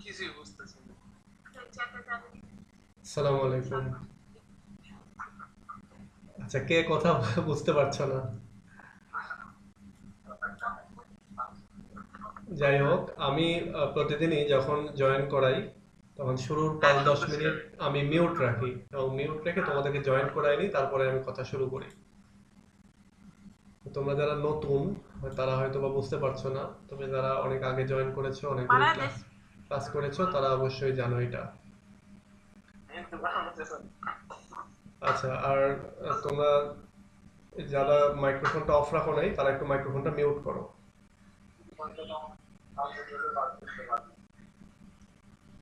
কিছুই বুঝতেছি না। আসসালামু আলাইকুম। আচ্ছা, কে কথা বুঝতে পারছো না? যাই হোক, আমি প্রতিদিনই যখন জয়েন করাই তখন শুরুর হ্যাঁ, 5-10 মিনিট শুনতেছিলাম। আমি মিউট রাখি এবং মিউট রেখে তোমাদেরকে জয়েন করাই নি, তারপরে আমি কথা শুরু করি। তো তোমরা যারা নতুন তারা হয়তো বা বুঝতে পারছো না, তুমি যারা অনেক আগে জয়েন করেছো, অনেকগুলো ক্লাস ক্লাস করেছো, তারা অবশ্যই জানো এটা। কিন্তু বাংলাদেশে আচ্ছা, আর তোমরা যারা মাইক্রোফোনটা অফ রাখো নাই তারা একটু মাইক্রোফোনটা মিউট করো।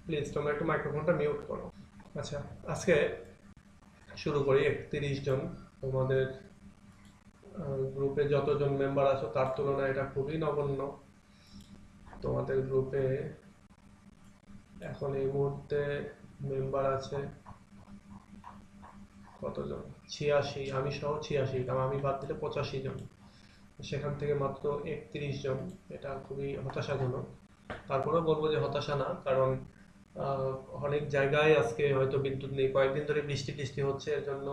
প্লিজ তোমরা একটু মাইক্রোফোনটা মিউট করো। আচ্ছা, আজকে শুরু করি। 31 জন তোমাদের গ্রুপে যতজন মেম্বার আছো তার তুলনায় এটা খুবই নগণ্য। তোমাদের গ্রুপে এখন এই মুহূর্তে মেম্বার আছে কতজন? 86, আমি সহ 86, কারণ আমি বাদ দিলে 85 জন। সেখান থেকে মাত্র 31 জন, এটা খুবই হতাশাজনক। তারপরেও বলবো যে হতাশা না, কারণ আহ, অনেক জায়গায় আজকে হয়তো বিদ্যুৎ নেই, কয়েকদিন ধরে বৃষ্টি টিষ্টি হচ্ছে, এর জন্য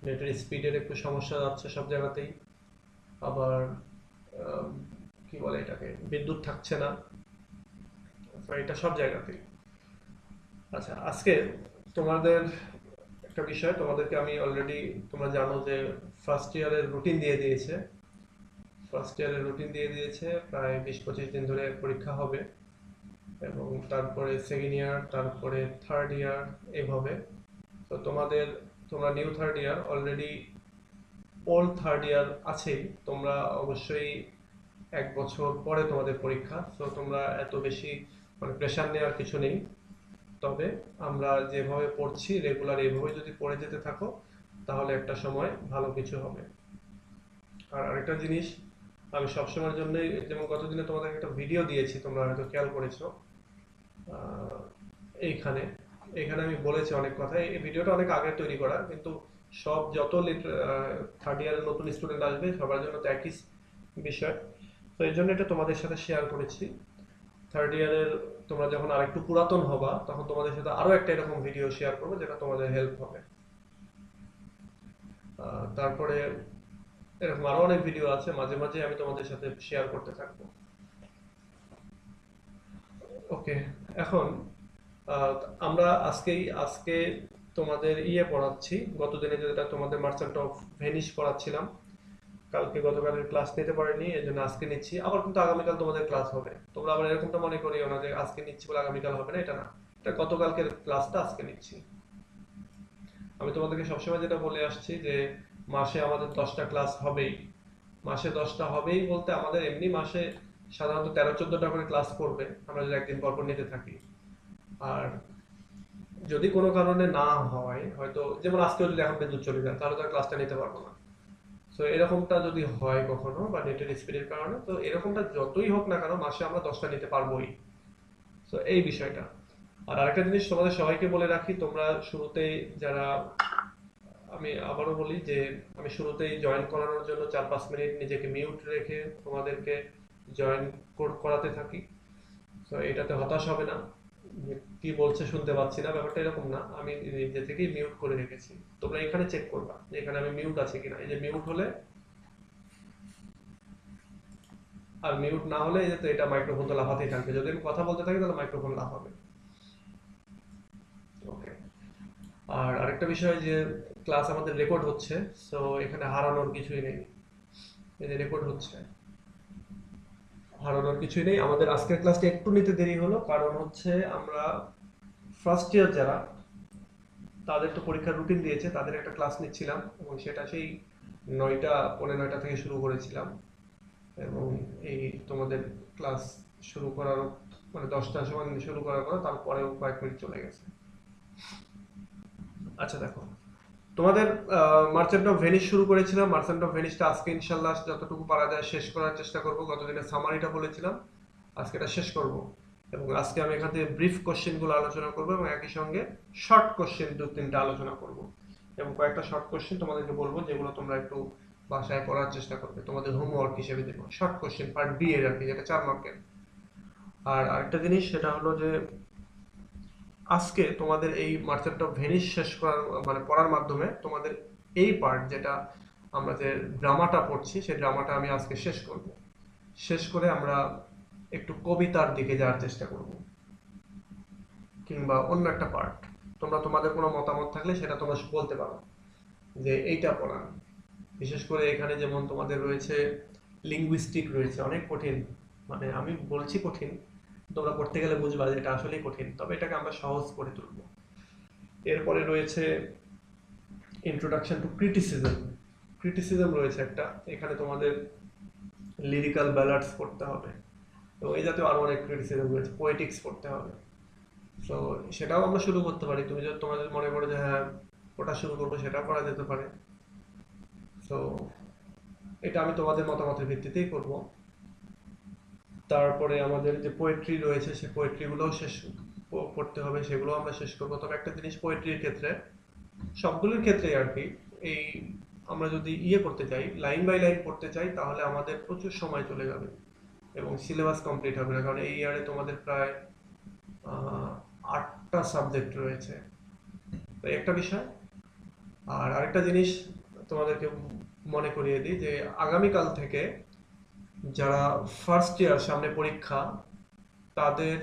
নেটের স্পিডের একটু সমস্যা যাচ্ছে সব জায়গাতেই। আবার আহ, কি বলে এটাকে, বিদ্যুৎ থাকছে না। তো এটা সব জায়গাতেই। আচ্ছা, আজকে তোমাদের একটা বিষয়, তোমাদেরকে আমি অলরেডি, তোমরা জানো যে ফার্স্ট ইয়ারের রুটিন দিয়ে দিয়েছে। ফার্স্ট ইয়ারের রুটিন দিয়ে দিয়েছে, প্রায় 20-25 দিন ধরে পরীক্ষা হবে, এবং তারপরে সেকেন্ড ইয়ার, তারপরে থার্ড ইয়ার, এভাবে। তো তোমরা new third year, already old third year আছেই। তোমরা অবশ্যই 1 বছর পরে তোমাদের পরীক্ষা, তো তোমরা এত বেশি মানে প্রেশার নেওয়ার কিছু নেই। তবে আমরা যেভাবে পড়ছি রেগুলার, এইভাবে যদি পড়ে যেতে থাকো তাহলে একটা সময় ভালো কিছু হবে। আর আরেকটা জিনিস, আমি সবসময়ের জন্যই, যেমন গতদিনে তোমাদের একটা ভিডিও দিয়েছি, তোমরা হয়তো খেয়াল করেছো। আহ, এইখানে এখানে আমি বলেছি অনেক কথা। এই ভিডিওটা অনেক আগে তৈরি করা, কিন্তু সব যত থার্ড ইয়ারের নতুন স্টুডেন্ট আসবে সবার জন্য তো একই বিষয়। তো এই জন্য এটা তোমাদের সাথে শেয়ার করেছি। থার্ড ইয়ারের তোমরা যখন আরেকটু পুরাতন হবা তখন তোমাদের সাথে আরো একটা এরকম ভিডিও শেয়ার করবো, যেটা তোমাদের হেল্প হবে। তারপরে এরকম আরো অনেক ভিডিও আছে, মাঝে মাঝে আমি তোমাদের সাথে শেয়ার করতে থাকবো। ওকে, এখন আহ, আমরা আজকে তোমাদের পড়াচ্ছি। গতদিনে যেটা তোমাদের মার্চেন্ট অফ ভেনিস পড়াচ্ছিলাম, গতকালের ক্লাস নিতে পারিনি, এই জন্য আজকে নিচ্ছি। আবার কিন্তু আগামীকাল তোমাদের ক্লাস হবে, তোমরা আবার এরকমটা মনে করিও না যে আজকে নিচ্ছি বলে আগামীকাল হবে না, এটা না। এটা গতকালকের ক্লাসটা আজকে নিচ্ছি। আমি তোমাদেরকে সবসময় যেটা বলে আসছি যে মাসে আমাদের 10টা ক্লাস হবেই। মাসে 10টা হবেই বলতে, আমাদের এমনি মাসে সাধারণত 13-14টা করে ক্লাস করবে, আমরা যদি একদিন পর পর নিতে থাকি। আর যদি কোনো কারণে না হয়, হয়তো যেমন আজকেও যদি এখন বিদ্যুৎ চলে যায় তাহলে তো আর ক্লাসটা নিতে পারবো না। তো এরকমটা যদি হয় কখনো, বা নেটের স্পিডের কারণে, তো এরকমটা যতই হোক না কেন মাসে আমরা 10টা নিতে পারবোই। তো এই বিষয়টা। আর আরেকটা জিনিস তোমাদের সবাইকে বলে রাখি, তোমরা শুরুতেই যারা, আমি আবারও বলি যে আমি শুরুতেই জয়েন করানোর জন্য 4-5 মিনিট নিজেকে মিউট রেখে তোমাদেরকে জয়েন করাতে থাকি। তো এটাতে হতাশ হবে না যে কি বলছে শুনতে পাচ্ছি না, ব্যাপারটা এরকম না। আমি নিজে থেকেই মিউট করে রেখেছি। তোমরা এখানে চেক করবা যে এখানে আমি মিউট আছে কিনা। এই যে মিউট হলে, আর মিউট না হলে এই যে, তো এটা মাইক্রোফোন তো লাফাতেই থাকবে, যদি আমি কথা বলতে থাকি তাহলে মাইক্রোফোন লাফাবে। ওকে। আর আরেকটা বিষয় যে ক্লাস আমাদের রেকর্ড হচ্ছে, সো এখানে হারানোর কিছুই নেই। এই যে রেকর্ড হচ্ছে, হারানোর কিছুই নেই। আমাদের আজকের ক্লাসটা একটু নিতে দেরি হলো, কারণ হচ্ছে আমরা ফার্স্ট ইয়ার যারা, তাদের তো পরীক্ষার রুটিন দিয়েছে, তাদের একটা ক্লাস নিচ্ছিলাম, এবং সেটা সেই 9টা, 9:45 থেকে শুরু করেছিলাম। এবং এই তোমাদের ক্লাস শুরু করার মানে 10টার সময় শুরু করার পর তারপরেও কয়েক মিনিট চলে গেছে। আচ্ছা দেখো, তোমাদের মার্চেন্ট অফ ভেনিস শুরু করেছিলাম। মার্চেন্ট অফ ভেনিসটা আজকে ইনশাল্লাহ যতটুকু পারা যায় শেষ করার চেষ্টা করব। গতদিনে সামারিটা বলেছিলাম, আজকে এটা শেষ করব। এবং আজকে আমি এখান থেকে ব্রিফ কোশ্চেনগুলো আলোচনা করব, এবং একই সঙ্গে শর্ট কোশ্চেন 2-3টা আলোচনা করব। এবং কয়েকটা শর্ট কোশ্চেন তোমাদেরকে বলবো, যেগুলো তোমরা একটু বাসায় করার চেষ্টা করবে, তোমাদের হোমওয়ার্ক হিসেবে দেবো। শর্ট কোশ্চেন পার্ট বি এর আর কি, যেটা 4 মার্কের। আর আরেকটা জিনিস সেটা হলো যে আজকে তোমাদের এই মার্চেন্ট অফ ভেনিস শেষ করার মানে পড়ার মাধ্যমে তোমাদের এই পার্ট যেটা আমরা যে ড্রামাটা পড়ছি সেই ড্রামাটা আমি আজকে শেষ করব। শেষ করে আমরা একটু কবিতার দিকে যাওয়ার চেষ্টা করব, কিংবা অন্য একটা পার্ট। তোমরা তোমাদের কোনো মতামত থাকলে সেটা তোমরা বলতে পারো যে এইটা পড়ান। বিশেষ করে এখানে যেমন তোমাদের রয়েছে লিঙ্গুইস্টিক, রয়েছে অনেক কঠিন, মানে আমি বলছি কঠিন, তোমরা পড়তে গেলে বুঝবা যে এটা আসলেই কঠিন, তবে এটাকে আমরা সহজ করে তুলব। এরপরে রয়েছে ইন্ট্রোডাকশন টু ক্রিটিসিজম। ক্রিটিসিজম রয়েছে একটা, এখানে তোমাদের লিরিক্যাল ব্যালাডস পড়তে হবে, তো এই জাতীয় আরো অনেক ক্রিটিসিজম রয়েছে, পোয়েটিক্স পড়তে হবে। তো সেটাও আমরা শুরু করতে পারি, তুমি যদি তোমাদের মনে করো যে হ্যাঁ ওটা শুরু করবো, সেটাও করা যেতে পারে। তো এটা আমি তোমাদের মতামতের ভিত্তিতেই করব। তারপরে আমাদের যে পোয়েট্রি রয়েছে সেই পোয়েট্রিগুলোও শেষ পড়তে হবে, সেগুলো আমরা শেষ করবো। তবে একটা জিনিস পোয়েট্রির ক্ষেত্রে, সবগুলোর ক্ষেত্রে আর কি, এই আমরা যদি করতে চাই, লাইন বাই লাইন পড়তে চাই, তাহলে আমাদের প্রচুর সময় চলে যাবে এবং সিলেবাস কমপ্লিট হবে না, কারণ এই ইয়ারে তোমাদের প্রায় 8টা সাবজেক্ট রয়েছে। তো একটা বিষয়। আর আরেকটা জিনিস তোমাদেরকে মনে করিয়ে দিই যে আগামীকাল থেকে যারা ফার্স্ট ইয়ার, সামনে পরীক্ষা, তাদের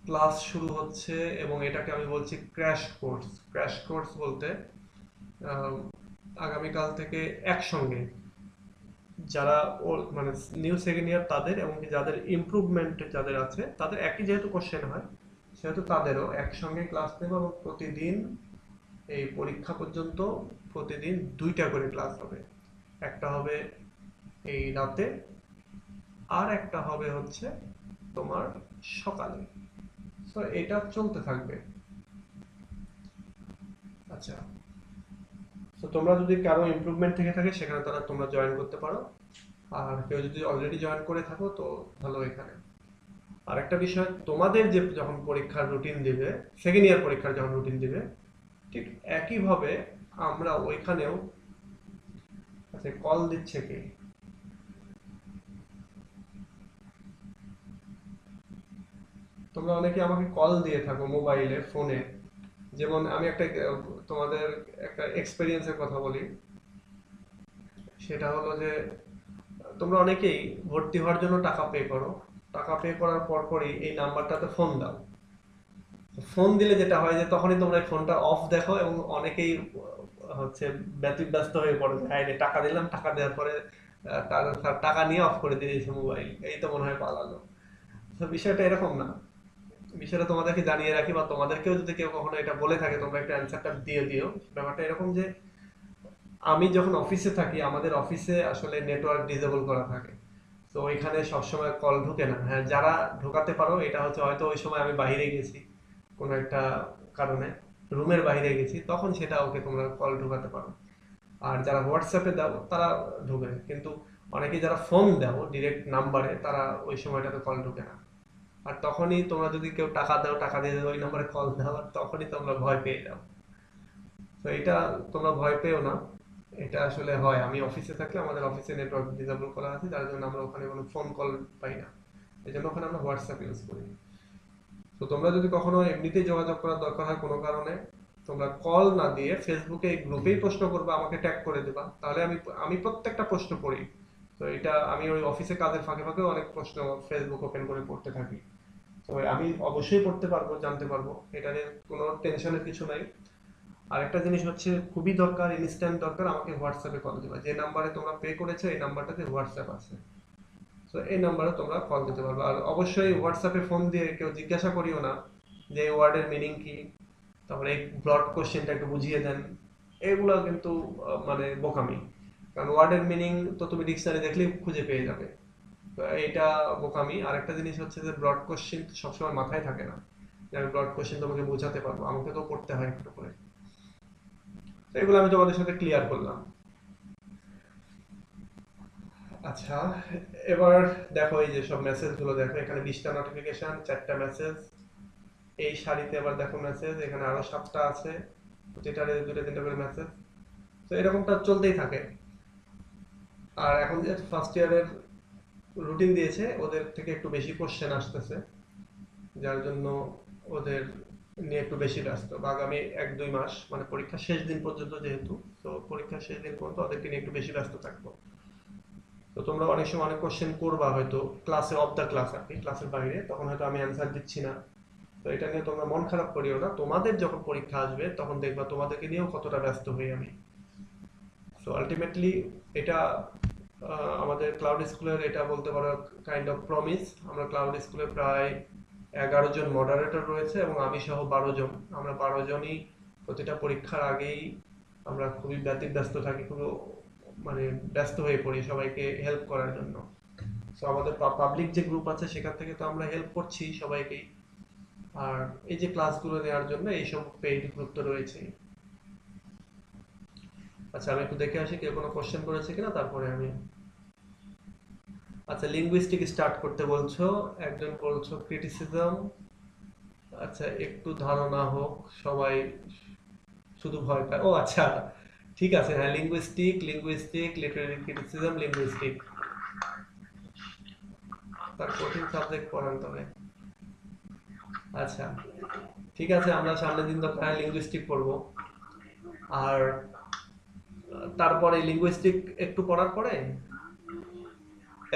ক্লাস শুরু হচ্ছে, এবং এটাকে আমি বলছি ক্র্যাশ কোর্স। ক্র্যাশ কোর্স বলতে আহ, আগামীকাল থেকে একসঙ্গে যারা মানে নিউ সেকেন্ড ইয়ার তাদের, এবং যাদের ইমপ্রুভমেন্ট যাদের আছে তাদের একই যেহেতু কোশ্চেন হয়, সেহেতু তাদেরও একসঙ্গে ক্লাস নেব, এবং প্রতিদিন এই পরীক্ষা পর্যন্ত প্রতিদিন 2টা করে ক্লাস হবে। একটা হবে এই রাতে, আর একটা হবে হচ্ছে তোমার সকালে। তো এটা চলতে থাকবে। আচ্ছা, তো তোমরা যদি কারো ইমপ্রুভমেন্ট থেকে থাকে সেখানে তারা তোমরা জয়েন করতে পারো, আর কেউ যদি অলরেডি জয়েন করে থাকো তো ভালো। এখানে আর একটা বিষয়, তোমাদের যে যখন পরীক্ষার রুটিন দিবে, সেকেন্ড ইয়ার পরীক্ষার যখন রুটিন দিবে, ঠিক একইভাবে আমরা ওইখানেও। আচ্ছা, কল দিচ্ছে কে? তোমরা অনেকে আমাকে কল দিয়ে থাকো মোবাইলে, ফোনে। যেমন আমি একটা তোমাদের একটা এক্সপেরিয়েন্সের কথা বলি। সেটা হলো যে তোমরা অনেকেই ভর্তি হওয়ার জন্য টাকা পে করো, টাকা পে করার পরপরই এই নাম্বারটাতে ফোন দাও। ফোন দিলে যেটা হয় যে তখনই তোমরা এই ফোনটা অফ দেখো, এবং অনেকেই হচ্ছে ব্যতিব্যস্ত হয়ে পড়ে যে হ্যাঁ রে, টাকা দিলাম, টাকা দেওয়ার পরে তার টাকা নিয়ে অফ করে দিয়েছে মোবাইল, এই তো মনে হয় পালালো। তো বিষয়টা এরকম না। বিষয়টা তোমাদেরকে জানিয়ে রাখি, বা তোমাদেরকেও যদি কেউ কখনো এটা বলে থাকে তোমরা একটা অ্যান্সারটা দিয়ে দিও। ব্যাপারটা এরকম যে আমি যখন অফিসে থাকি, আমাদের অফিসে আসলে নেটওয়ার্ক ডিসেবল করা থাকে, তো ওইখানে সবসময় কল ঢুকে না। হ্যাঁ, যারা ঢোকাতে পারো এটা হচ্ছে হয়তো ওই সময় আমি বাইরে গেছি কোনো একটা কারণে, রুমের বাইরে গেছি, তখন সেটা ওকে তোমরা কল ঢোকাতে পারো। আর যারা হোয়াটসঅ্যাপে দাও তারা ঢোকে, কিন্তু অনেকে যারা ফোন দাও ডিরেক্ট নাম্বারে, তারা ওই সময়টাতে কল ঢোকে না। আর তখনই তোমরা যদি কেউ টাকা দাও, টাকা দিয়ে ওই নম্বরে কল দাও, আর তখনই তোমরা ভয় পেয়ে যাও। তো এটা তোমরা ভয় পেও না, এটা আসলে হয়। আমি অফিসে থাকলে আমাদের অফিসে নেটওয়ার্ক ডিসেবল করা আছে, যার জন্য আমরা ওখানে কোনো ফোন কল পাই না, এই জন্য ওখানে আমরা হোয়াটসঅ্যাপ ইউজ করি। তো তোমরা যদি কখনো এমনিতেই যোগাযোগ করার দরকার হয় কোনো কারণে, তোমরা কল না দিয়ে ফেসবুকে এই গ্রুপেই প্রশ্ন করবে, আমাকে ট্যাগ করে দেবা, তাহলে আমি আমি প্রত্যেকটা প্রশ্ন পড়ি। তো এটা আমি ওই অফিসে কাজের ফাঁকে ফাঁকে অনেক প্রশ্ন ফেসবুক ওপেন করে পড়তে থাকি। তো আমি অবশ্যই পড়তে পারবো, জানতে পারবো, এটা নিয়ে কোনো টেনশনের কিছু নাই। আরেকটা জিনিস হচ্ছে খুবই দরকার, ইনস্ট্যান্ট দরকার, আমাকে হোয়াটসঅ্যাপে কল দিবা। যে নাম্বারে তোমরা পে করেছো এই নাম্বারটাতে হোয়াটসঅ্যাপ আছে, তো এই নাম্বারে তোমরা কল দিতে পারবে। আর অবশ্যই হোয়াটসঅ্যাপে ফোন দিয়ে কেউ জিজ্ঞাসা করিও না যে এই ওয়ার্ডের মিনিং কি, তারপরে এই ব্রড কোশ্চেনটা একটু বুঝিয়ে দেন। এগুলো কিন্তু মানে বোকামি, কারণ ওয়ার্ডের মিনিং তো তুমি ডিকশনারি দেখলেই খুঁজে পেয়ে যাবে। তো এইটা বোকামি। আর একটা জিনিস হচ্ছে যে ব্রড কোশ্চেন সবসময় মাথায় থাকে না, যে আমি ব্রড কোশ্চেন তোমাকে বোঝাতে পারবো, আমাকে তো পড়তে হয় একটু করে। তো এগুলো আমি তোমাদের সাথে ক্লিয়ার করলাম। আচ্ছা, এবার দেখো এই যে সব মেসেজ গুলো দেখো, এখানে 20টা নোটিফিকেশন, 4টা মেসেজ। এই সারিতে আবার দেখো মেসেজ, এখানে আরো 7টা আছে, প্রতিটারে 2-3টা করে মেসেজ। তো এরকমটা চলতেই থাকে। আর এখন যে ফার্স্ট ইয়ারের রুটিন দিয়েছে, ওদের থেকে একটু বেশি কোশ্চেন আসতেছে, যার জন্য ওদের নিয়ে একটু বেশি ব্যস্ত, বা আগামী 1-2 মাস মানে পরীক্ষার শেষ দিন পর্যন্ত যেহেতু, তো পরীক্ষার শেষ দিন পর্যন্ত ওদেরকে নিয়ে একটু বেশি ব্যস্ত থাকবো। তো তোমরা অনেক সময় অনেক কোশ্চেন করবা হয়তো ক্লাসে, অফ দ্য ক্লাস আর কি, ক্লাসের বাইরে, তখন হয়তো আমি অ্যান্সার দিচ্ছি না। তো এটা নিয়ে তোমরা মন খারাপ করিও না, তোমাদের যখন পরীক্ষা আসবে তখন দেখবা তোমাদেরকে নিয়েও কতটা ব্যস্ত হই আমি। সো আলটিমেটলি এটা আমাদের ক্লাউড স্কুলের, এটা বলতে পারো কাইন্ড অফ প্রমিস। আমরা ক্লাউড স্কুলে প্রায় 11 জন মডারেটর রয়েছে এবং আমি সহ 12 জন। আমরা 12 জনই প্রতিটা পরীক্ষার আগেই আমরা খুবই ব্যতিব্যস্ত থাকি, খুবই মানে ব্যস্ত হয়ে পড়ি সবাইকে হেল্প করার জন্য। সো আমাদের পাবলিক যে গ্রুপ আছে সেখান থেকে তো আমরা হেল্প করছি সবাইকেই। আর এই যে ক্লাসগুলো নেওয়ার জন্য এইসব পেইড গ্রুপ তো রয়েছে। আচ্ছা আমি একটু দেখে আসি কেউ কোনো কোশ্চেন করেছে কিনা, তারপরে আমি। আচ্ছা লিঙ্গুইস্টিক স্টার্ট করতে বলছো, একজন বলছো ক্রিটিসিজম। আচ্ছা একটু ধারণা হোক, সবাই শুধু ভয় পায়, ও আচ্ছা ঠিক আছে, হ্যাঁ লিঙ্গুইস্টিক লিটারেরি ক্রিটিসিজম লিঙ্গুইস্টিক, তার কঠিন সাবজেক্ট পড়ান তবে। আচ্ছা ঠিক আছে, আমরা সামনের দিন তো প্রায় লিঙ্গুইস্টিক পড়বো। আর তারপরে লিঙ্গুইস্টিক একটু পড়ার পরে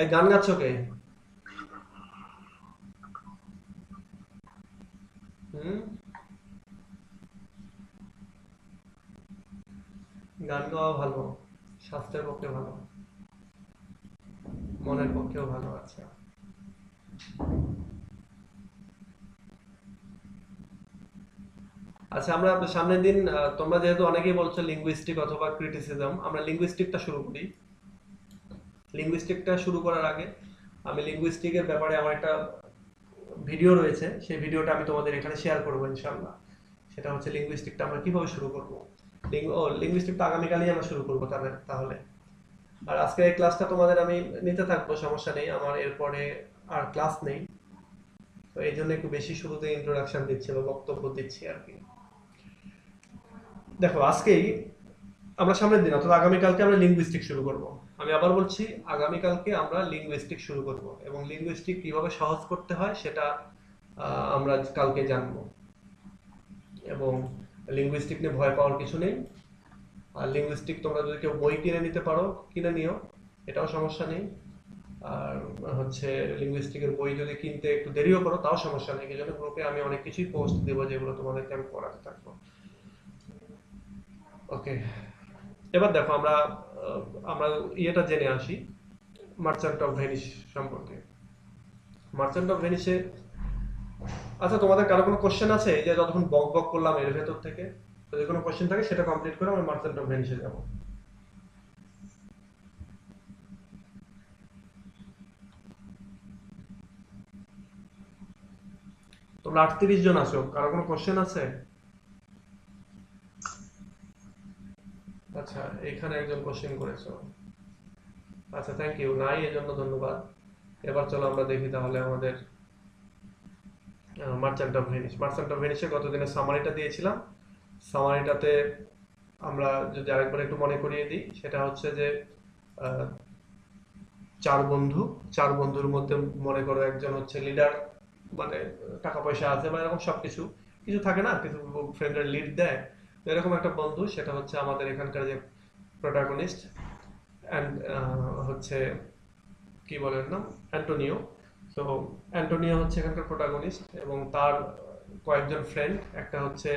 এই গান গাচ্ছ কে? হুম, গান গাওয়া ভালো, স্বাস্থ্যের পক্ষে ভালো, মনের পক্ষেও ভালো। আচ্ছা আচ্ছা আমরা সামনের দিন তোমরা যেহেতু অনেকেই বলছো লিঙ্গুইস্টিক অথবা ক্রিটিসিজম, আমরা লিঙ্গুইস্টিকটা শুরু করি। লিঙ্গুইস্টিকটা শুরু করার আগে আমি লিঙ্গুইস্টিকের ব্যাপারে আমার একটা ভিডিও রয়েছে, সেই ভিডিওটা আমি তোমাদের এখানে শেয়ার করবো ইনশাল্লাহ। সেটা হচ্ছে লিঙ্গুইস্টিকটা আমরা কিভাবে শুরু করবো। লিঙ্গুইস্টিকটা আগামীকালই আমরা শুরু করবো তাহলে। আর আজকে এই ক্লাসটা তোমাদের আমি নিতে থাকবো, সমস্যা নেই, আমার এরপরে আর ক্লাস নেই। তো এই জন্য একটু বেশি শুরুতে ইন্ট্রোডাকশন দিচ্ছি বা বক্তব্য দিচ্ছি আর কি। দেখো আজকেই আমরা সামনের দিন অথবা আগামীকালকে আমরা লিঙ্গুইস্টিক শুরু করব। আমি আবার বলছি, আগামীকালকে আমরা লিঙ্গুইস্টিক শুরু করব এবং লিঙ্গুইস্টিক কিভাবে সহজ করতে হয় সেটা আমরা কালকে জানবো। এবং লিঙ্গুইস্টিক নিয়ে ভয় পাওয়ার কিছু নেই। আর লিঙ্গুইস্টিক তোমরা যদি কেউ বই কিনে নিতে পারো কিনে নিও, এটাও সমস্যা নেই। আর হচ্ছে লিঙ্গুইস্টিকের বই যদি কিনতে একটু দেরিও করো তাও সমস্যা নেই, এই জন্য গ্রুপে আমি অনেক কিছুই পোস্ট দেবো যেগুলো তোমাদেরকে আমি পড়াতে থাকবো। ওকে, এবার দেখো আমরা আমরা ইয়েটা জেনে আসি মার্চেন্ট অফ ভেনিস সম্পর্কে। মার্চেন্ট অফ ভেনিসে, আচ্ছা তোমাদের কারো কোনো কোশ্চেন আছে? এই যে যতক্ষণ বক বক করলাম এর ভেতর থেকে, যদি কোনো কোশ্চেন থাকে সেটা কমপ্লিট করে আমরা মার্চেন্ট অফ ভেনিসে যাব। তোমরা 38 জন আছো, কারো কোনো কোশ্চেন আছে? আচ্ছা এখানে একজন কোশ্চেন করেছো, আচ্ছা থ্যাংক ইউ, নাই এজন্য ধন্যবাদ। এবার চলো আমরা দেখি তাহলে আমাদের merchant of Venice. Merchant of ভেনিসের গতদিনের সামারিটা দিয়েছিলাম। সামারিটাতে আমরা যদি আরেকবার একটু মনে করিয়ে দিই, সেটা হচ্ছে যে আহ, চার বন্ধু, চার বন্ধুর মধ্যে মনে করো একজন হচ্ছে লিডার, মানে টাকা পয়সা আছে বা এরকম সবকিছু কিছু থাকে না, কিছু ফ্রেন্ডের লিড দেয়। তো এরকম একটা বন্ধু, সেটা হচ্ছে আমাদের এখানকার যে প্রোটাগনিস্ট, অ্যান্ড হচ্ছে কি বলেন নাম, অ্যান্টোনিও। তো অ্যান্টোনিও হচ্ছে এখানকার প্রোটাগনিস্ট এবং তার কয়েকজন ফ্রেন্ড, একটা হচ্ছে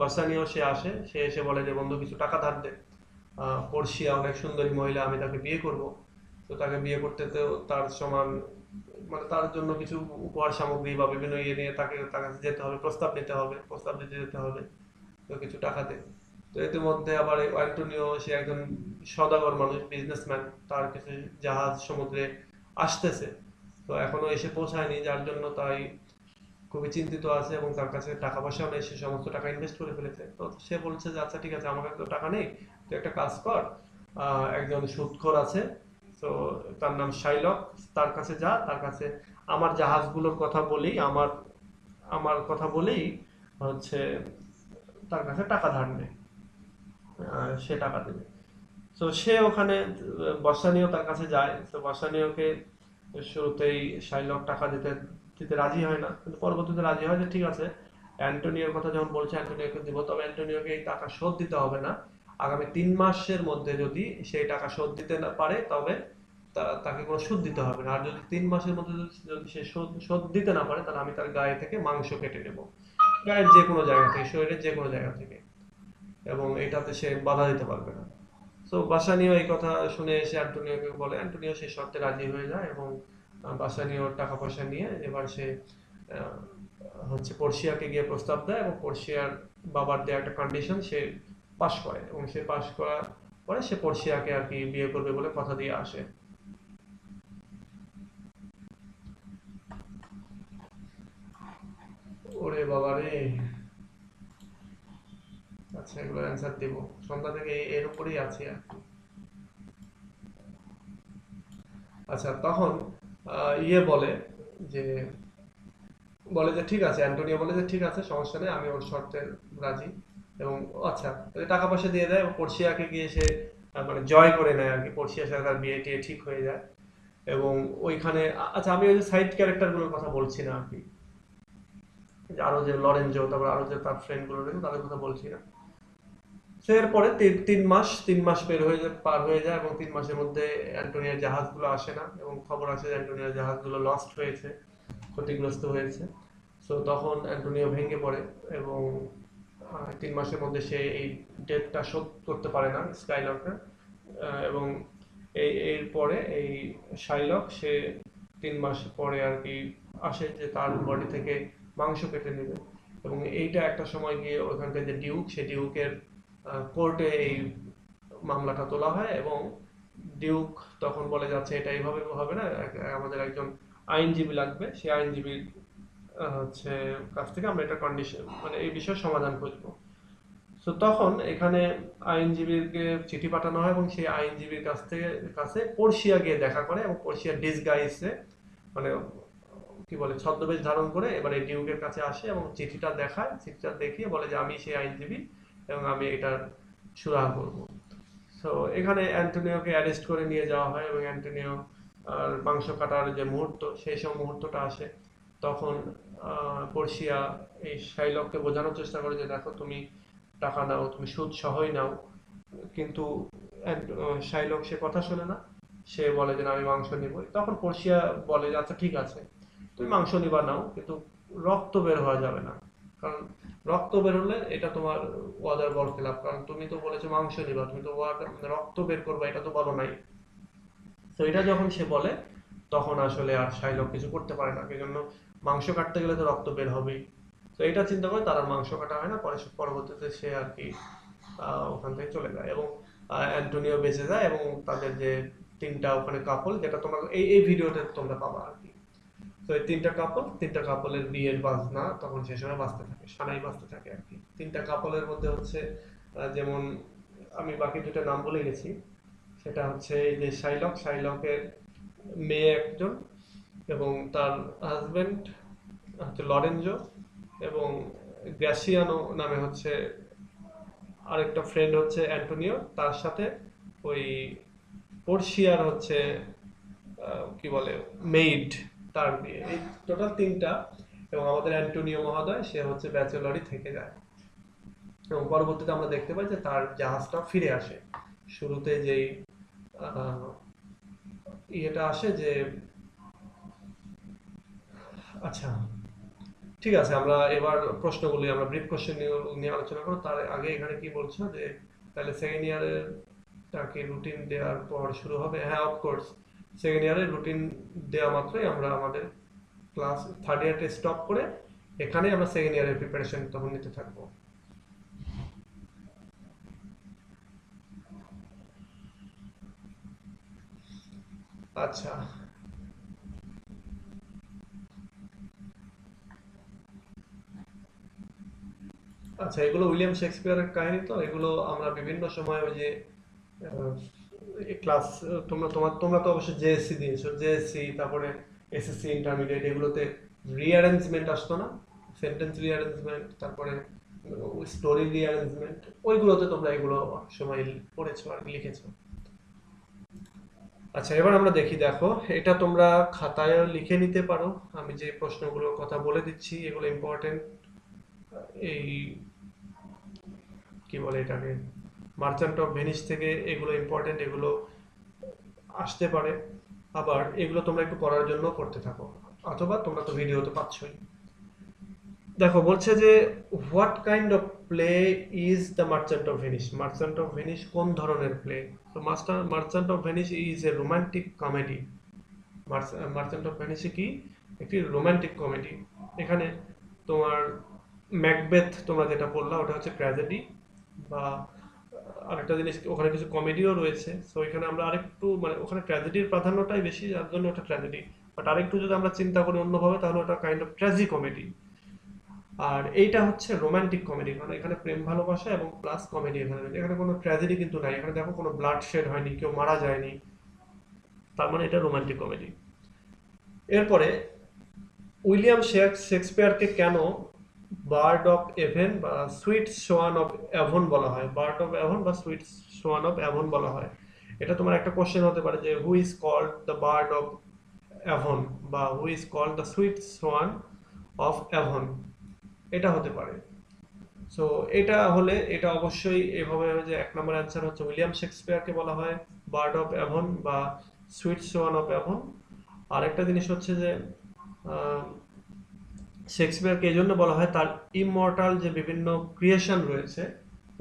বাসানিও সে আসে, সে এসে বলে যে বন্ধু কিছু টাকা ধার দে, পর্ষিয়া অনেক সুন্দরী মহিলা, আমি তাকে বিয়ে করব। তো তাকে বিয়ে করতে তো তার সমান, মানে তার জন্য কিছু উপহার সামগ্রী বা বিভিন্ন ইয়ে নিয়ে তাকে তার কাছে যেতে হবে, প্রস্তাব নিতে হবে, প্রস্তাব দিতে যেতে হবে। তো কিছু টাকা দে। তো ইতিমধ্যে আবার এই অ্যান্টোনিও সে একজন সদাগর মানুষ, বিজনেসম্যান, তার কিছু জাহাজ সমুদ্রে আসতেছে, তো এখনো এসে পৌঁছায়নি, যার জন্য তাই খুবই চিন্তিত আছে এবং তার কাছে টাকা পয়সাও নেই, সে সমস্ত টাকা ইনভেস্ট করে ফেলেছে। তো সে বলছে যে আচ্ছা ঠিক আছে, আমার কাছে তো টাকা নেই, তুই একটা কাজ কর, একজন সুদখোর আছে, তো তার নাম শাইলক, তার কাছে যা, তার কাছে আমার জাহাজগুলোর কথা বলেই, আমার আমার কথা বলেই হচ্ছে তার কাছে টাকা ধার নে, সে টাকা দেবে। তো সে ওখানে বর্ষানীয় তার কাছে যায়, তো বর্ষানীয়কে শুরুতেই শাইলক টাকা দিতে দিতে রাজি হয় না, কিন্তু পরবর্তীতে রাজি হয় যে ঠিক আছে, অ্যান্টোনিওর কথা যখন বলছে অ্যান্টোনিওকে দিব, তবে অ্যান্টোনিওকে এই টাকা শোধ দিতে হবে না, আগামী 3 মাসের মধ্যে যদি সেই টাকা শোধ দিতে না পারে তবে তাকে কোনো সুদ দিতে হবে না, আর যদি 3 মাসের মধ্যে যদি সে শোধ দিতে না পারে তাহলে আমি তার গায়ে থেকে মাংস কেটে নেব, গায়ের যে কোনো জায়গা থেকে, শরীরের যে কোনো জায়গা থেকে, এবং এটাতে সে বাধা দিতে পারবে না। তো বাসানিও এই কথা শুনে এসে অ্যান্টোনিওকে বলে, অ্যান্টোনিও সেই শর্তে রাজি হয়ে যায়, এবং বাসানিওর টাকা পয়সা নিয়ে এবার সে আহ, হচ্ছে পর্ষিয়াকে গিয়ে প্রস্তাব দেয়, এবং পর্ষিয়ার বাবার দেওয়া একটা কন্ডিশন সে পাশ করে, এবং সে পাশ করার পরে সে পর্ষিয়াকে আর কি বিয়ে করবে বলে কথা দিয়ে আসে। ওরে বাবা রে! আচ্ছা, এগুলো অ্যান্সার দিব, সন্ধ্যা থেকে এর উপরেই আছি আর কি। আচ্ছা, তখন বলে যে ঠিক আছে, অ্যান্টোনিও বলে যে ঠিক আছে, সমস্যা নেই, আমি ওর শর্তে রাজি, এবং আচ্ছা, টাকা পয়সা দিয়ে দেয়, এবং পর্ষিয়াকে গিয়ে সে মানে জয় করে নেয় আর কি, পর্ষিয়ার সাথে তার বিয়ে টিয়ে ঠিক হয়ে যায়। এবং ওইখানে আচ্ছা, আমি ওই যে সাইড ক্যারেক্টার গুলোর কথা বলছি না আর কি, যে আরো যে লরেঞ্জো, তারপর আরো যে তার ফ্রেন্ড গুলো রয়েছে তাদের কথা বলছি না। সে এরপরে 3 মাস পার হয়ে যায়, এবং 3 মাসের মধ্যে অ্যান্টোনিয়ার জাহাজগুলো আসে না, এবং খবর আসে যে অ্যান্টোনিয়ার জাহাজগুলো লস্ট হয়েছে, ক্ষতিগ্রস্ত হয়েছে। তো তখন অ্যান্টোনিও ভেঙে পড়ে, এবং 3 মাসের মধ্যে সে এই ডেটটা শোধ করতে পারে না স্কাইলকের, এবং এরপরে এই শাইলক সে 3 মাস পরে আর কি আসে যে তার বডি থেকে মাংস কেটে নেবে, এবং এইটা একটা সময় গিয়ে ওখানকার যে ডিউক, সে ডিউকের কোর্টে এই মামলাটা তোলা হয়, এবং ডিউক তখন বলে যাচ্ছে এটা এইভাবে হবে না, আমাদের একজন আইনজীবী লাগবে, সেই আইনজীবীর হচ্ছে কাছ থেকে আমরা এটা কন্ডিশন মানে এই বিষয়ে সমাধান খুঁজবো। তো তখন এখানে আইনজীবীকে চিঠি পাঠানো হয়, এবং সেই আইনজীবীর কাছে পর্ষিয়া গিয়ে দেখা করে, এবং পর্ষিয়া ডিসগাইসে মানে কি বলে ছদ্মবেশ ধারণ করে এবার এই ডিউকের কাছে আসে, এবং চিঠিটা দেখায়, চিঠিটা দেখিয়ে বলে যে আমি সেই আইনজীবী, এবং আমি এটার সুরাহা করব। তো এখানে অ্যান্টোনিওকে অ্যারেস্ট করে নিয়ে যাওয়া হয়, এবং অ্যান্টোনিও আর মাংস কাটার যে মুহূর্ত, সেই সব মুহূর্তটা আসে, তখন পর্ষিয়া এই শাইলককে বোঝানোর চেষ্টা করে যে দেখো, তুমি টাকা নাও, তুমি সুদ সহই নাও, কিন্তু শাইলক সে কথা শোনে না, সে বলে যে না, আমি মাংস নিব। তখন পর্ষিয়া বলে যে আচ্ছা ঠিক আছে, তুমি মাংস নিবা নাও, কিন্তু রক্ত বের হওয়া যাবে না, কারণ রক্ত বের হলে এটা তোমার ওয়াদার বরখেলাপ, কারণ তুমি তো বলেছো মাংস নিবা, তুমি তো রক্ত বের করবা এটা তো বলো নাই। তো এটা যখন সে বলে, তখন আসলে আর শাইলক কিছু করতে পারে না, এই জন্য মাংস কাটতে গেলে তো রক্ত বের হবেই। তো এটা চিন্তা করে তার আর মাংস কাটা হয় না, পরবর্তীতে সে আর কি ওখান থেকে চলে যায়, এবং অ্যান্টোনিও বেঁচে যায়, এবং তাদের যে 3টা ওখানে কাপল, যেটা তোমরা এই এই ভিডিওতে তোমরা পাবা আর কি। তো এই 3টা কাপলের বিয়ের বাজনা তখন সে সময় বাজতে থাকে, সানাই বাজতে থাকে আর কি। 3টা কাপলের মধ্যে হচ্ছে যেমন আমি বাকি 2টা নাম বলে গেছি, সেটা হচ্ছে এই যে শাইলকের মেয়ে একজন, এবং তার হাজবেন্ড হচ্ছে লরেঞ্জো, এবং গ্রাসিয়ানো নামে হচ্ছে আরেকটা ফ্রেন্ড হচ্ছে অ্যান্টোনিও, তার সাথে ওই পর্ষিয়ার হচ্ছে কি বলে মেইড, তার বিয়ে। এই টোটাল 3টা, এবং আমাদের অ্যান্টোনিও মহোদয় সে হচ্ছে ব্যাচেলরই থেকে যায়, এবং পরবর্তীতে আমরা দেখতে পাই যে তার জাহাজটা ফিরে আসে। শুরুতে যেই আহ, ইয়েটা আসে যে আচ্ছা, ঠিক আছে, আমরা এবার প্রশ্নগুলি আমরা ব্রিফ কোশ্চেন নিয়ে আলোচনা করব। তার আগে এখানে কি বলছো যে তাহলে সেকেন্ড ইয়ারের টাকে রুটিন দেওয়ার পর শুরু হবে? হ্যাঁ, অফকোর্স, সেকেন্ড ইয়ারের রুটিন দেওয়া মাত্রই আমরা আমাদের ক্লাস থার্ড ইয়ারটা স্টপ করে এখানে আমরা সেকেন্ড ইয়ারের প্রিপারেশন তখন নিতে থাকবো। আচ্ছা, আচ্ছা, এগুলো উইলিয়াম শেক্সপিয়ারের কাহিনী, তো এগুলো আমরা বিভিন্ন সময় ওই যে ক্লাস, তোমরা তো অবশ্যই জেএসসি দিয়েছো, জেএসসি তারপরে এসএসসি ইন্টারমিডিয়েট, এগুলোতে রিঅ্যারেঞ্জমেন্ট আসতো না, সেন্টেন্স রিঅ্যারেঞ্জমেন্ট, তারপরে স্টোরি রিঅ্যারেঞ্জমেন্ট, ওইগুলোতে তোমরা এগুলো সময় পড়েছো আর লিখেছো। আচ্ছা, এবার আমরা দেখি, দেখো এটা তোমরা খাতায় লিখে নিতে পারো। আমি যে প্রশ্নগুলোর কথা বলে দিচ্ছি এগুলো ইম্পর্টেন্ট। এই কি বলে এটাকে, মার্চেন্ট অফ ভেনিস থেকে এগুলো ইম্পর্টেন্ট, এগুলো আসতে পারে। আবার এগুলো তোমরা একটু পড়ার জন্য পড়তে থাকো, অথবা তোমরা তো ভিডিও তো পাচ্ছই। দেখো বলছে যে what kind of play is the merchant of Venice. Merchant of Venice কোন ধরনের প্লে? তো merchant of Venice is a romantic comedy. Merchant of ভেনিসে কি, একটি রোমান্টিক কমেডি। এখানে তোমার ম্যাকবেথ তোমরা যেটা বললা ওটা হচ্ছে ট্র্যাজেডি, বা আরেকটা জিনিস ওখানে কিছু কমেডিও রয়েছে। সো এখানে আমরা আরেকটু মানে ওখানে ট্র্যাজেডির প্রাধান্যটাই বেশি, যার জন্য ওটা ট্র্যাজেডি। বাট আরেকটু যদি আমরা চিন্তা করি অন্যভাবে, তাহলে ওটা কাইন্ড অফ ট্র্যাজি কমেডি। আর এইটা হচ্ছে রোমান্টিক কমেডি, কারণ এখানে প্রেম ভালোবাসা এবং প্লাস কমেডি। এখানে এখানে কোনো ট্র্যাজেডি কিন্তু নাই। এখানে দেখো কোনো ব্লাড শেড হয়নি, কেউ মারা যায়নি, তার মানে এটা রোমান্টিক কমেডি। এরপরে উইলিয়াম শেক্সপিয়ারকে কেন বার্ড অফ এভেন বা সুইট সোয়ান অফ অ্যাভন বলা হয়? বার্ড অফ অ্যাভন বা সুইট সোয়ান অফ অ্যাভন বলা হয়। এটা তোমার একটা কোশ্চেন হতে পারে যে who is called the bard of Avon, বা who is called the sweet swan of Avon, এটা হতে পারে। সো এটা হলে এটা অবশ্যই এভাবে হবে যে 1 নম্বর অ্যান্সার হচ্ছে উইলিয়াম শেক্সপিয়ারকে বলা হয় বার্ড অফ অ্যাভন বা সুইট সোয়ান অফ অ্যাভন। আরেকটা জিনিস হচ্ছে যে আহ, শেক্সপিয়ারকে এই জন্য বলা হয় তার ইমমর্টাল যে বিভিন্ন ক্রিয়েশন রয়েছে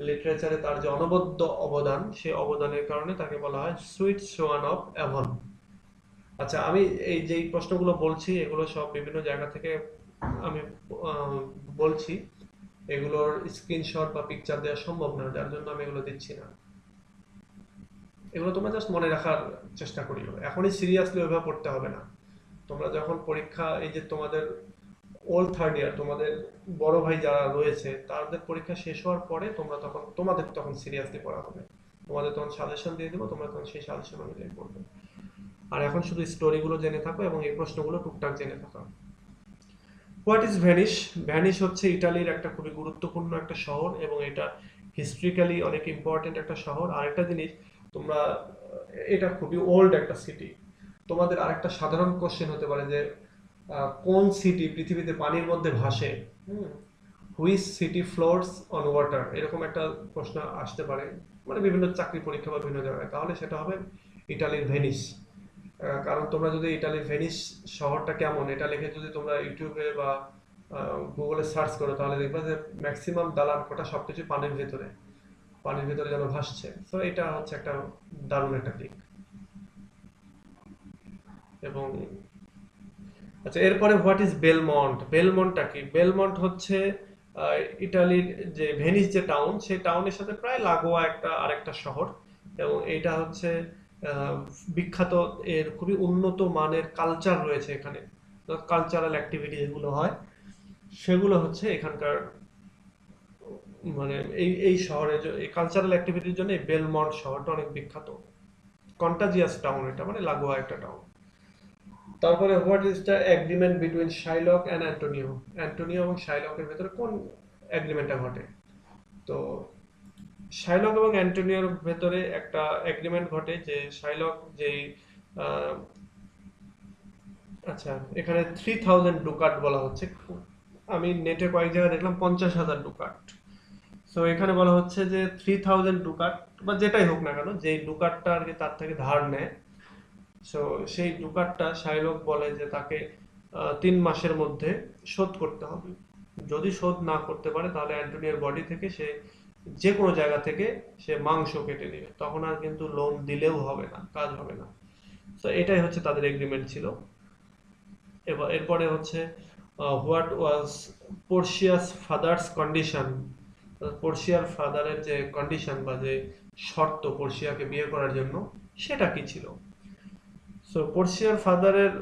লিটারেচারে, তার যে অনবদ্য অবদান, সেই অবদানের কারণে তাকে বলা হয় সুইট সোয়ান অফ অ্যাভন। আচ্ছা, আমি এই যে প্রশ্নগুলো বলছি এগুলো সব বিভিন্ন জায়গা থেকে আমি আহ, বলছি। এগুলোর স্ক্রিনশট বা পিকচার দেওয়া সম্ভব না, যার জন্য আমি এগুলো দিচ্ছি না। এগুলো তোমরা জাস্ট মনে রাখার চেষ্টা করিও, এখনই সিরিয়াসলি ওইভাবে পড়তে হবে না। তোমরা যখন পরীক্ষা, এই যে তোমাদের ওল্ড থার্ড ইয়ার, তোমাদের বড় ভাই যারা রয়েছে তাদের পরীক্ষা শেষ হওয়ার পরে তোমরা তখন তোমাদের তখন সিরিয়াসলি পড়া হবে। তোমাদের তখন সাজেশন দিয়ে দেবো, তোমরা তখন সেই সাজেশন অনুযায়ী পড়বে। আর এখন শুধু স্টোরিগুলো জেনে থাকো এবং এই প্রশ্নগুলো টুকটাক জেনে থাকো। What is Venice? ভ্যানিস হচ্ছে ইটালির একটা খুবই গুরুত্বপূর্ণ একটা শহর, এবং এটা হিস্ট্রিক্যালি অনেক ইম্পর্টেন্ট একটা শহর। আরেকটা জিনিস, তোমরা এটা খুবই ওল্ড একটা সিটি। তোমাদের আরেকটা সাধারণ কোশ্চেন হতে পারে যে কোন সিটি পৃথিবীতে পানির মধ্যে ভাসে? Which city floats on water, এরকম একটা প্রশ্ন আসতে পারে, মানে বিভিন্ন চাকরি পরীক্ষা বা বিভিন্ন জায়গায়। তাহলে সেটা হবে ইটালির ভেনিস। কারণ তোমরা যদি ইটালির ভেনিস শহরটা কেমন এটা লিখে যদি তোমরা ইউটিউবে বা গুগলে সার্চ করো, তাহলে দেখবে যে ম্যাক্সিমাম দালান কোটা সবকিছু পানির ভেতরে, পানির ভেতরে যেন ভাসছে। তো এটা হচ্ছে একটা দারুণ একটা দিক। এবং আচ্ছা, এরপরে হোয়াট ইজ বেলমন্ট? বেলমন্টটা কি? বেলমন্ট হচ্ছে ইটালির যে ভেনিস যে টাউন, সেই টাউনের সাথে প্রায় লাগোয়া একটা আরেকটা শহর। এবং এটা হচ্ছে আহ, বিখ্যাত, এর খুবই উন্নত মানের কালচার রয়েছে এখানে। কালচারাল অ্যাক্টিভিটি যেগুলো হয় সেগুলো হচ্ছে এখানকার, মানে এই এই শহরে এই কালচারাল অ্যাক্টিভিটির জন্য এই বেলমন্ট শহরটা অনেক বিখ্যাত। কন্টাজিয়াস টাউন, এটা মানে লাগোয়া একটা টাউন। তারপরে what is the agreement between Shylock and Antonio? Antonio এবং শাইলকের ভেতরে কোন এগ্রিমেন্টটা ঘটে? তো শাইলক এবং অ্যান্টোনিওর ভেতরে একটা এগ্রিমেন্ট ঘটে যে শাইলক যেই আহ, আচ্ছা, এখানে 3000 ডুকাট বলা হচ্ছে। আমি নেটে কয়েক জায়গায় দেখলাম 50,000 ডুকাট। সো এখানে বলা হচ্ছে যে 3000 ডুকাট, বা যেটাই হোক না কেন, যেই ডুকাটটা আর কি তার থেকে ধার নেয়, সো সেই ডুকাটটা শাইলক বলে যে তাকে 3 মাসের মধ্যে শোধ করতে হবে। যদি শোধ না করতে পারে তাহলে অ্যান্টোনিওর বডি থেকে সে যে কোনো জায়গা থেকে সে মাংস কেটে নেবে, তখন আর কিন্তু লোন দিলেও হবে না, কাজ হবে না। তো এটাই হচ্ছে তাদের এগ্রিমেন্ট ছিল। এবার এরপরে হচ্ছে হোয়াট ওয়াজ পোর্শিয়াস ফাদার্স কন্ডিশন? পোর্শিয়ার ফাদারের যে কন্ডিশন বা যে শর্ত পোর্শিয়াকে বিয়ে করার জন্য, সেটা কি ছিল? সো পোর্শিয়ার ফাদারের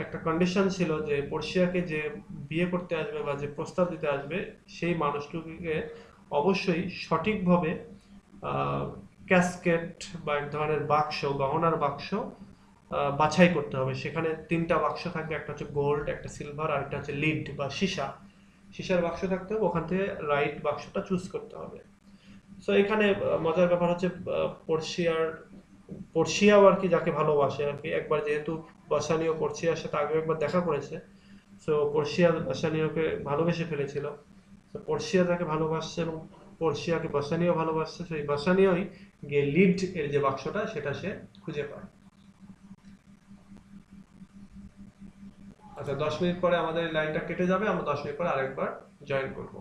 একটা কন্ডিশন ছিল যে পোর্শিয়াকে যে বিয়ে করতে আসবে বা যে প্রস্তাব দিতে আসবে, সেই মানুষটিকে অবশ্যই সঠিকভাবে ক্যাসকেট বা এক ধরনের বাক্স, গহনার বাক্স বাছাই করতে হবে। সেখানে 3টা বাক্স থাকবে, একটা হচ্ছে গোল্ড, একটা সিলভার, আর একটা হচ্ছে লিড বা সীসা। সীসার বাক্স থাকতে হবে, ওখান থেকে রাইট বাক্সটা চুজ করতে হবে। সো এখানে মজার ব্যাপার হচ্ছে পোর্শিয়ার পর্শিয়াও আর কি যাকে ভালোবাসে আর কি, একবার যেহেতু বাসানিও পর্শিয়ার সাথে আগে একবার দেখা করেছে, তো পর্শিয়া বাসানিওকে ভালোবেসে ফেলেছিল। তো পর্শিয়া তাকে ভালোবাসছে এবং পর্শিয়াকে বাসানিও ভালোবাসছে, সেই বাসানিওই গিয়ে লিড এর যে বাক্সটা সেটা সে খুঁজে পায়। আচ্ছা, 10 মিনিট পরে আমাদের লাইনটা কেটে যাবে, আমরা 10 মিনিট পরে আরেকবার জয়েন করব।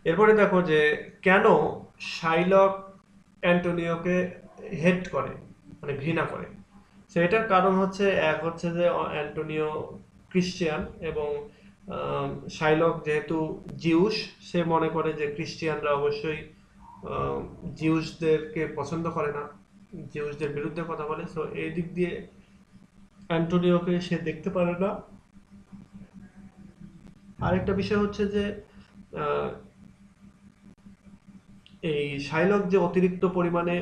এরপরে দেখো যে কেন শাইলক অ্যান্টোনিওকে হেট করে, মানে ঘৃণা করে। তো এটার কারণ হচ্ছে, এক হচ্ছে যে অ্যান্টোনিও খ্রিস্টিয়ান এবং শাইলক যেহেতু জিউস, সে মনে করে যে খ্রিস্টিয়ানরা অবশ্যই জিউসদেরকে পছন্দ করে না, জিউসদের বিরুদ্ধে কথা বলে। তো এই দিক দিয়ে অ্যান্টোনিওকে সে দেখতে পারে না। আরেকটা বিষয় হচ্ছে যে আহ, এই শাইলক যে অতিরিক্ত পরিমাণে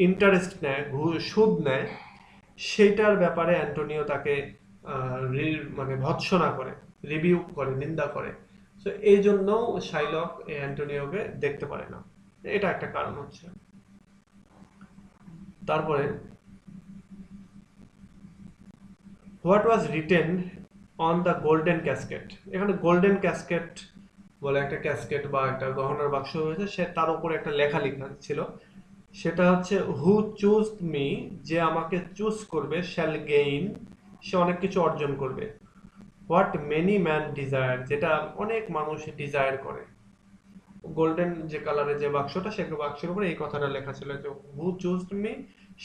ইন্টারেস্ট নেয়, সুদ নেয়, সেইটার ব্যাপারে অ্যান্টোনিও তাকে মানে ভৎসনা করে, রিভিউ করে, নিন্দা করে। তো এই জন্য শাইলক অ্যান্টোনিওকে দেখতে পারে না, এটা একটা কারণ হচ্ছে। তারপরে what was written on the golden casket, এখানে গোল্ডেন ক্যাসকেট বলে একটা ক্যাসকেট বা একটা গহনার বাক্স রয়েছে, সে তার উপরে একটা লেখা লেখা ছিল, সেটা হচ্ছে হু চুজ মি, যে আমাকে চুজ করবে, শ্যাল গেইন, সে অনেক কিছু অর্জন করবে। হোয়াট মেনি ম্যান ডিজায়ার, যেটা অনেক মানুষ ডিজায়ার করে। গোল্ডেন যে কালারের যে বাক্সটা, সে বাক্সের উপরে এই কথাটা লেখা ছিল যে who choose me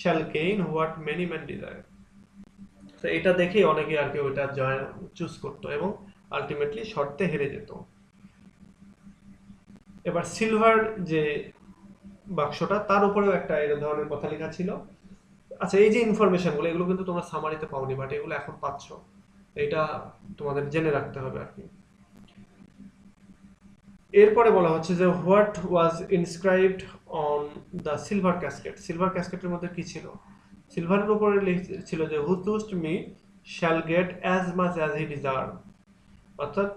shall gain what many man desire. তো এটা দেখেই অনেকে আর কি ওইটা জয় চুজ করতো এবং আলটিমেটলি শর্তে হেরে যেত। এবার সিলভার যে বাক্সটা, তার উপরেও একটা এর ধরনের কথা লেখা ছিল। আচ্ছা, এই যে ইনফরমেশন গুলো, এগুলো কিন্তু তোমরা সামারিতে পাওনি, বাট এগুলো এখন পাচ্ছ, এটা তোমাদের জেনে রাখতে হবে আর কি। এরপরে বলা হচ্ছে যে what was inscribed on the silver casket, silver ক্যাসকেটের মধ্যে কি ছিল। সিলভারের উপরে ছিল যে who choosed me shall get as much as he deserve, অর্থাৎ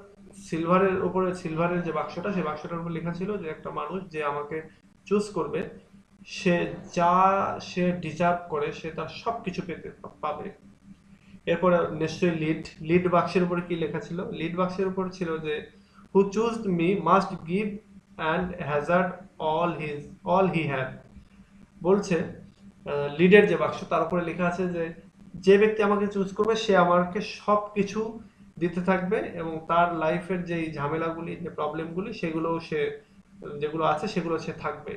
সিলভারের উপরে, সিলভারের যে বাক্সটা, সেই বাক্সটার উপর লেখা ছিল যে একটা মানুষ যে আমাকে চুজ করবে, সে যা সে ডিজার্ভ করে সে তার সবকিছু পেতে পাবে। এরপরে নিশ্চয়ই লিড বাক্সের উপরে কি লেখা ছিল, লিড বাক্সের উপর ছিল যে who choose me must give and hazard all he have. বলছে লিডের যে বাক্স, তার উপরে লেখা আছে যে যে ব্যক্তি আমাকে চুজ করবে সে আমাকে সব কিছু দিতে থাকবে এবং তার লাইফের যে ঝামেলাগুলি, যে প্রবলেমগুলি, সেগুলো সে, যেগুলো আছে সেগুলো সে থাকবে।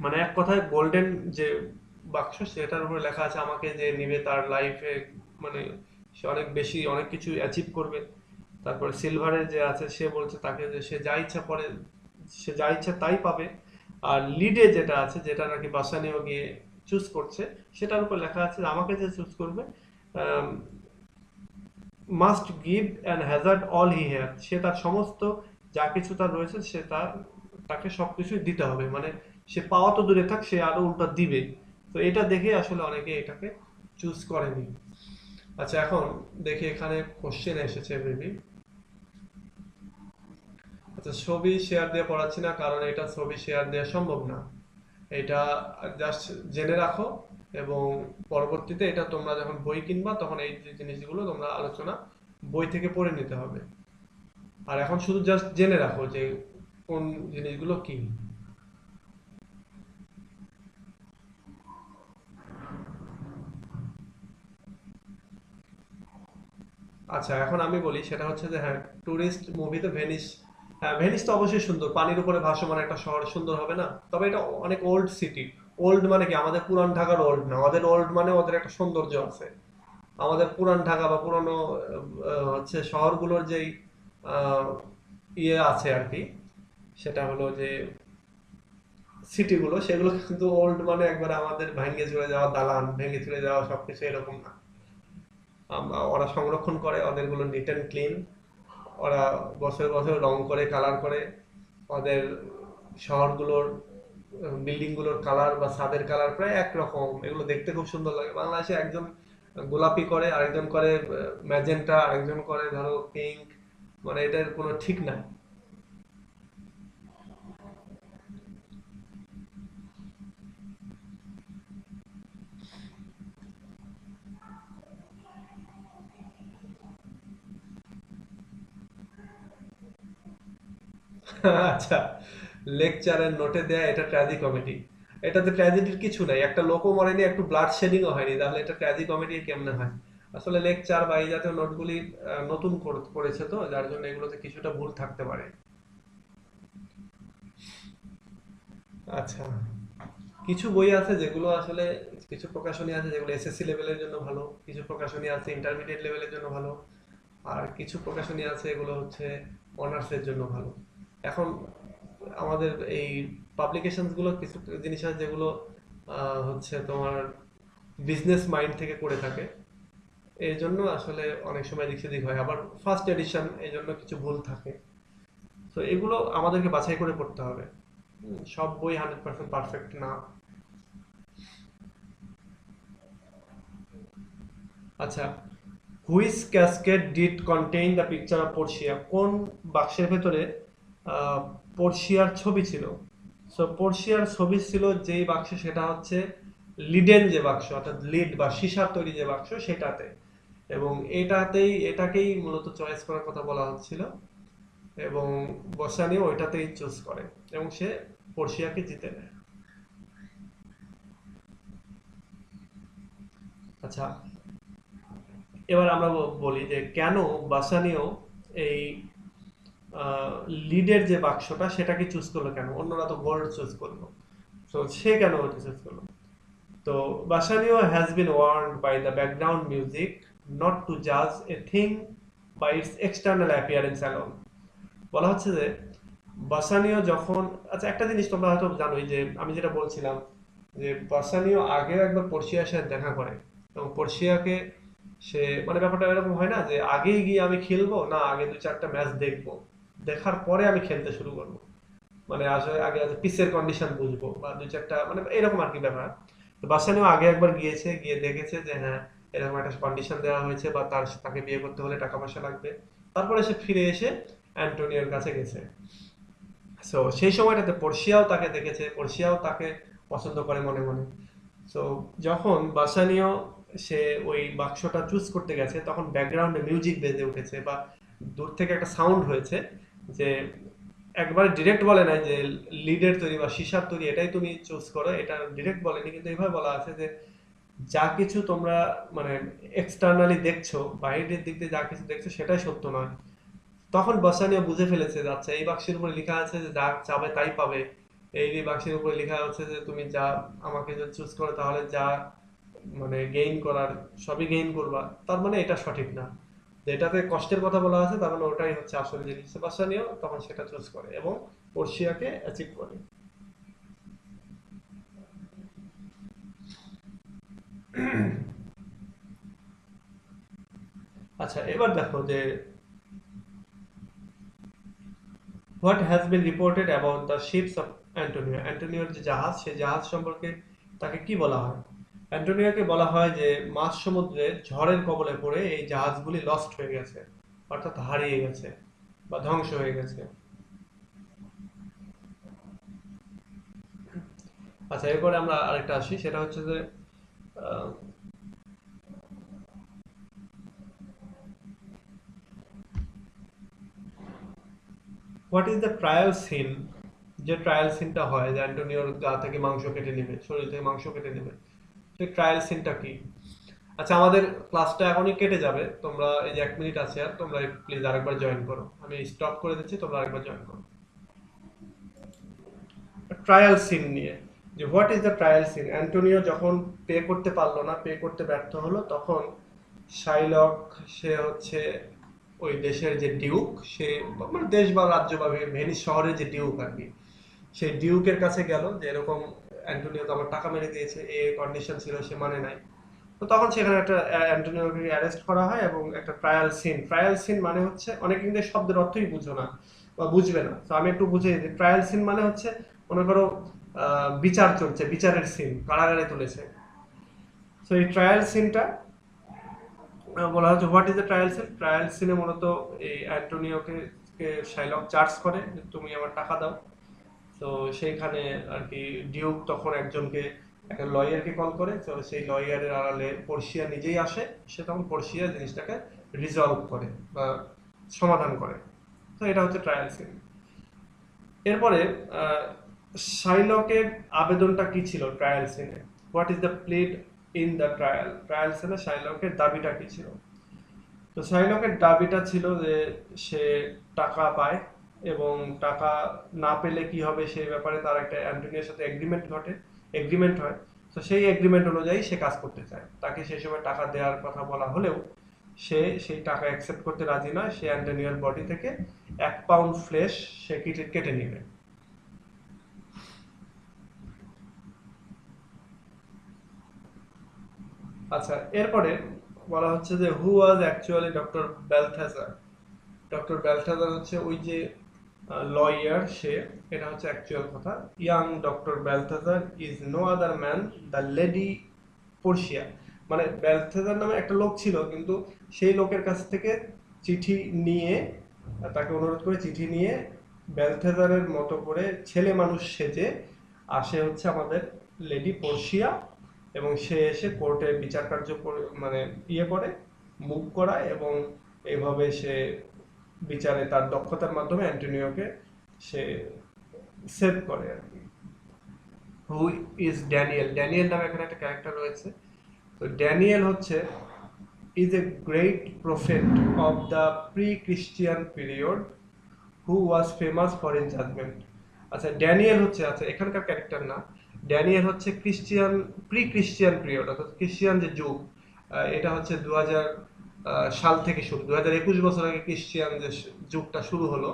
মানে এক কথায় গোল্ডেন যে বাক্স, সেটার উপরে লেখা আছে আমাকে যে নিবে তার লাইফে, মানে সে অনেক বেশি অনেক কিছু অ্যাচিভ করবে। তারপরে সিলভারের যে আছে, সে বলছে তাকে যে সে যা ইচ্ছা করে, সে যা ইচ্ছা তাই পাবে। আর লিডে যেটা আছে, যেটা নাকি বাসানিও গিয়ে চুজ করছে, সেটার উপর লেখা আছে যে আমাকে যে চুজ করবে must give and hazard all he have, সে তার সমস্ত যা কিছু তার রয়েছে সে তাকে সবকিছুই দিতে হবে, মানে সে পাওয়া তো দূরে থাক, সে আরো উল্টা দিবে। তো এটা দেখে আসলে অনেকে এটাকে চুজ করেনি। আচ্ছা, এখন দেখি এখানে কোশ্চেন এসেছে বেবি। আচ্ছা, ছবি শেয়ার দিয়ে পড়াচ্ছি না, কারণ এটা ছবি শেয়ার দেওয়া সম্ভব না। এটা জাস্ট জেনে রাখো এবং পরবর্তীতে এটা তোমরা যখন বই কিনবা তখন এই যে জিনিসগুলো তোমরা আলোচনা বই থেকে পড়ে নিতে হবে। আর এখন শুধু জাস্ট জেনে রাখো যে কোন জিনিসগুলো কি। আচ্ছা, এখন আমি বলি, সেটা হচ্ছে যে হ্যাঁ, টুরিস্ট মুভিতে ভেনিস, হ্যাঁ ভেনিস তো অবশ্যই সুন্দর, পানির উপরে ভাসমান একটা শহর, সুন্দর হবে না? তবে এটা অনেক ওল্ড সিটি। ওল্ড মানে কি, আমাদের পুরান ঢাকার ওল্ড না, ওদের ওল্ড মানে ওদের একটা সৌন্দর্য আছে। আমাদের পুরান ঢাকা বা পুরানো হচ্ছে শহরগুলোর যেই আহ, ইয়ে আছে আর কি, সেটা হলো যে সিটিগুলো, সেগুলো কিন্তু ওল্ড মানে একবার আমাদের ভেঙে চলে যাওয়া দালান, ভেঙে চলে যাওয়া সবকিছু এরকম না। ওরা সংরক্ষণ করে, ওদের গুলো নিট অ্যান্ড ক্লিন, ওরা বছর বছর রং করে, কালার করে। ওদের শহরগুলোর বিল্ডিং গুলোর কালার বা ছাদের কালার প্রায় একরকম, এগুলো দেখতে খুব সুন্দর লাগে। বাংলাদেশে একজন গোলাপি করে, আরেকজন করে ম্যাজেন্টা, আরেকজন করে ধরো পিঙ্ক, মানে এটার কোনো ঠিক নাই। আচ্ছা, লেকচারের নোটে দেয়া এটা ট্র্যাজি কমেডি। এটাতে ট্র্যাজেডির কিছু নাই, একটা লোকও মরেনি, একটু ব্লাড শেডিংও হয়নি, তাহলে এটা ট্র্যাজি কমেডি কেমনে হয়? আসলে লেকচার বা এই জাতীয় নোটগুলি নতুন করেছে, তো যার জন্য এগুলোতে কিছুটা ভুল থাকতে পারে। আচ্ছা, কিছু বই আছে যেগুলো আসলে, কিছু প্রকাশনী আছে যেগুলো এসএসসি লেভেলের জন্য ভালো, কিছু প্রকাশনী আছে ইন্টারমিডিয়েট লেভেলের জন্য ভালো, আর কিছু প্রকাশনী আছে এগুলো হচ্ছে অনার্সের জন্য ভালো। এখন আমাদের এই পাবলিকেশনস গুলো কিছু জিনিস আছে যেগুলো হচ্ছে তোমার বিজনেস মাইন্ড থেকে করে থাকে, এই জন্য আসলে অনেক সময় দিক সেদিক হয়, আবার ফার্স্ট এডিশন এই জন্য কিছু ভুল থাকে। তো এগুলো আমাদেরকে বাছাই করে পড়তে হবে। সব বই 100% পারফেক্ট না। আচ্ছা, which casket did contain the picture of Portia? কোন বাক্সের ভেতরে পোর্শিয়ার ছবি ছিল? সো পোর্শিয়ার ছবি ছিল যেই বাক্সে, সেটা হচ্ছে লিডেন যে বাক্স, অর্থাৎ লিড বা সীসার তৈরি যে বাক্স সেটাতে। এবং এটাকেই মূলত চয়েস করার কথা বলা হচ্ছিল, এবং বসানিও ওইটাতেই চুজ করে, এবং সে পোর্শিয়াকে জিতে নেয়। আচ্ছা, এবার আমরা বলি যে কেন বাসানিও এই লিডের যে বাক্সটা সেটাকে চুজ করলো, কেন অন্যরা তো গোল্ড চুজ করলো, তো সে কেন ওটা চুজ করলো? তো Bassanio has been warned by the background music not to জাজ a thing by its external appearance alone. বলা হচ্ছে যে বাসানিও যখন, আচ্ছা একটা জিনিস তোমরা হয়তো জানোই যে আমি যেটা বলছিলাম, যে বাসানিও আগেও একবার পর্ষিয়ার সাথে দেখা করে, এবং পর্ষিয়াকে সে, মানে ব্যাপারটা এরকম হয় না যে আগেই গিয়ে আমি খেলবো না, আগে দু চারটা ম্যাচ দেখবো, দেখার পরে আমি খেলতে শুরু করবো, মানে আসলে আগে পিচের কন্ডিশন বুঝবো বা দু চারটা, মানে এরকম আর কি ব্যাপার। তো বাসানিও আগে একবার গিয়েছে, গিয়ে দেখেছে যে হ্যাঁ এরকম একটা কন্ডিশন দেওয়া হয়েছে, বা তাকে বিয়ে করতে হলে টাকা পয়সা লাগবে। তারপরে সে ফিরে এসে অ্যান্টোনিওর কাছে গেছে। সো সেই সময়টাতে পর্ষিয়াও তাকে দেখেছে, পর্ষিয়াও তাকে পছন্দ করে মনে মনে। সো যখন বাসানিও সে ওই বাক্সটা চুজ করতে গেছে, তখন ব্যাকগ্রাউন্ডে মিউজিক বেজে উঠেছে, বা দূর থেকে একটা সাউন্ড হয়েছে, যে একবারে ডিরেক্ট বলে নাই যে লিডের তৈরি বা সীসার তৈরি এটাই তুমি চুজ করো, এটা ডিরেক্ট বলেনি, কিন্তু এইভাবে বলা আছে যে যা কিছু তোমরা মানে এক্সটার্নালি দেখছো, বাইরের দিক দিয়ে যা কিছু দেখছো সেটাই সত্য নয়। তখন বাসানিয়া বুঝে ফেলেছে যে আচ্ছা, এই বাক্সের উপরে লেখা আছে যে যা চাবে তাই পাবে, এই বাক্সের উপরে লেখা আছে যে তুমি যা আমাকে যদি চুজ করো তাহলে যা মানে গেইন করার সবই গেইন করবা, তার মানে এটা সঠিক না। যেটাতে কষ্টের কথা বলা আছে তার মানে ওটাই হচ্ছে আসল জিনিস। সেবাস্টিয়ানিও তখন সেটা চুজ করে এবং পর্ষিয়াকে অ্যাচিভ করে। আচ্ছা, এবার দেখো যে what has been reported about the ships of Antonio. অ্যান্টোনিওর যে জাহাজ, সেই জাহাজ সম্পর্কে তাকে কি বলা হয়? অ্যান্টোনিওকে বলা হয় যে মাঝ সমুদ্রে ঝড়ের কবলে পড়ে এই জাহাজগুলি লস্ট হয়ে গেছে, অর্থাৎ হারিয়ে গেছে বা ধ্বংস হয়ে গেছে। আচ্ছা, এরপরে আমরা আরেকটা আসি, সেটা হচ্ছে যে what is the trial scene? যে ট্রায়াল সিনটা হয় যে অ্যান্টোনিওর গা থেকে মাংস কেটে নেবে, শরীর থেকে মাংস কেটে নেবে, সেই ট্রায়াল সিনটা কি? আচ্ছা, আমাদের ক্লাসটা এখনই কেটে যাবে, তোমরা এই যে 1 মিনিট আছে, আর তোমরা প্লিজ আরেকবার জয়েন করো, আমি স্টপ করে দিচ্ছি, তোমরা আরেকবার জয়েন করো। ট্রায়াল সিন নিয়ে, যে what is the trial scene, Antonio যখন পে করতে পারলো না, পে করতে ব্যর্থ হলো, তখন শাইলক, সে হচ্ছে ওই দেশের যে ডিউক, সে মানে দেশ বা রাজ্য বা ভেনিস শহরের যে ডিউক আর কি, সেই ডিউকের কাছে গেল যে এরকম অ্যান্টোনিও তো আমার টাকা মেরে দিয়েছে, এই কন্ডিশন ছিল, সে মানে নাই। তো তখন সেখানে একটা অ্যান্টোনিওকে অ্যারেস্ট করা হয় এবং একটা ট্রায়াল সিন। ট্রায়াল সিন মানে হচ্ছে, অনেকে কিন্তু এই শব্দের অর্থই বুঝো না বা বুঝবে না, তো আমি একটু বুঝিয়ে দিই। ট্রায়াল সিন মানে হচ্ছে, মনে করো বিচার চলছে, বিচারের সিন, কারাগারে তুলেছে। তো এই ট্রায়াল সিনটা বলা হচ্ছে what is the trial scene. Trial সিনে মূলত এই অ্যান্টোনিওকে শাইলক চার্জ করে যে তুমি আমার টাকা দাও। তো সেইখানে আর কি ডিউক তখন একটা লয়ারকে কল করে, তো সেই লয়ারের আড়ালে পর্ষিয়া নিজেই আসে, সে তখন পর্ষিয়া জিনিসটাকে রিজলভ করে বা সমাধান করে। তো এটা হচ্ছে ট্রায়াল সিন। এরপরে শাইলকের আবেদনটা কি ছিল ট্রায়াল সিনে? What is the played in the trial? Trial সিনে শাইলকের দাবিটা কি ছিল? তো শাইলকের দাবিটা ছিল যে সে টাকা পায় এবং টাকা না পেলে কি হবে সেই ব্যাপারে তার একটা অ্যান্টনিওর সাথে এগ্রিমেন্ট হয়। তো সেই এগ্রিমেন্ট অনুযায়ী সে কাজ করতে চায়। তাকে সেই সময় টাকা দেওয়ার কথা বলা হলেও সে সেই টাকা অ্যাকসেপ্ট করতে রাজি নয়। সে অ্যান্টনিওর বডি থেকে 1 পাউন্ড ফ্লেশ সে কেটে নেবে। আচ্ছা, এরপরে বলা হচ্ছে যে who was actually doctor Balthazar? Doctor Balthazar হচ্ছে ওই যে লয়ার, সে, এটা হচ্ছে অ্যাকচুয়াল কথা। Young doctor Balthazar is no other man the lady Portia. মানে বেলথেজার নামে একটা লোক ছিল, কিন্তু সেই লোকের কাছ থেকে চিঠি নিয়ে, তাকে অনুরোধ করে চিঠি নিয়ে বেলথেজারের মতো করে ছেলে মানুষ সেজে আসে হচ্ছে আমাদের লেডি পোর্শিয়া, এবং সে এসে কোর্টে বিচার কার্য মানে করে, মুভ করায়, এবং এইভাবে সে বিচারে তার দক্ষতার মাধ্যমে অ্যান্টোনিওকে সে সেভ করে আর কি। Who is Daniel? ড্যানিয়েল নামে এখানে একটা ক্যারেক্টার রয়েছে। তো ড্যানিয়েল হচ্ছে is a great prophet of the pre Christian period who was famous for his judgment. আচ্ছা, ড্যানিয়েল হচ্ছে, আচ্ছা এখানকার ক্যারেক্টার না, ড্যানিয়েল হচ্ছে প্রি ক্রিশ্চিয়ান পিরিয়ড, অর্থাৎ ক্রিশ্চিয়ান যে যুগ, এটা হচ্ছে 2000 সাল থেকে শুরু, 2021 বছর আগে ক্রিশ্চিয়ান যে যুগটা শুরু হলো,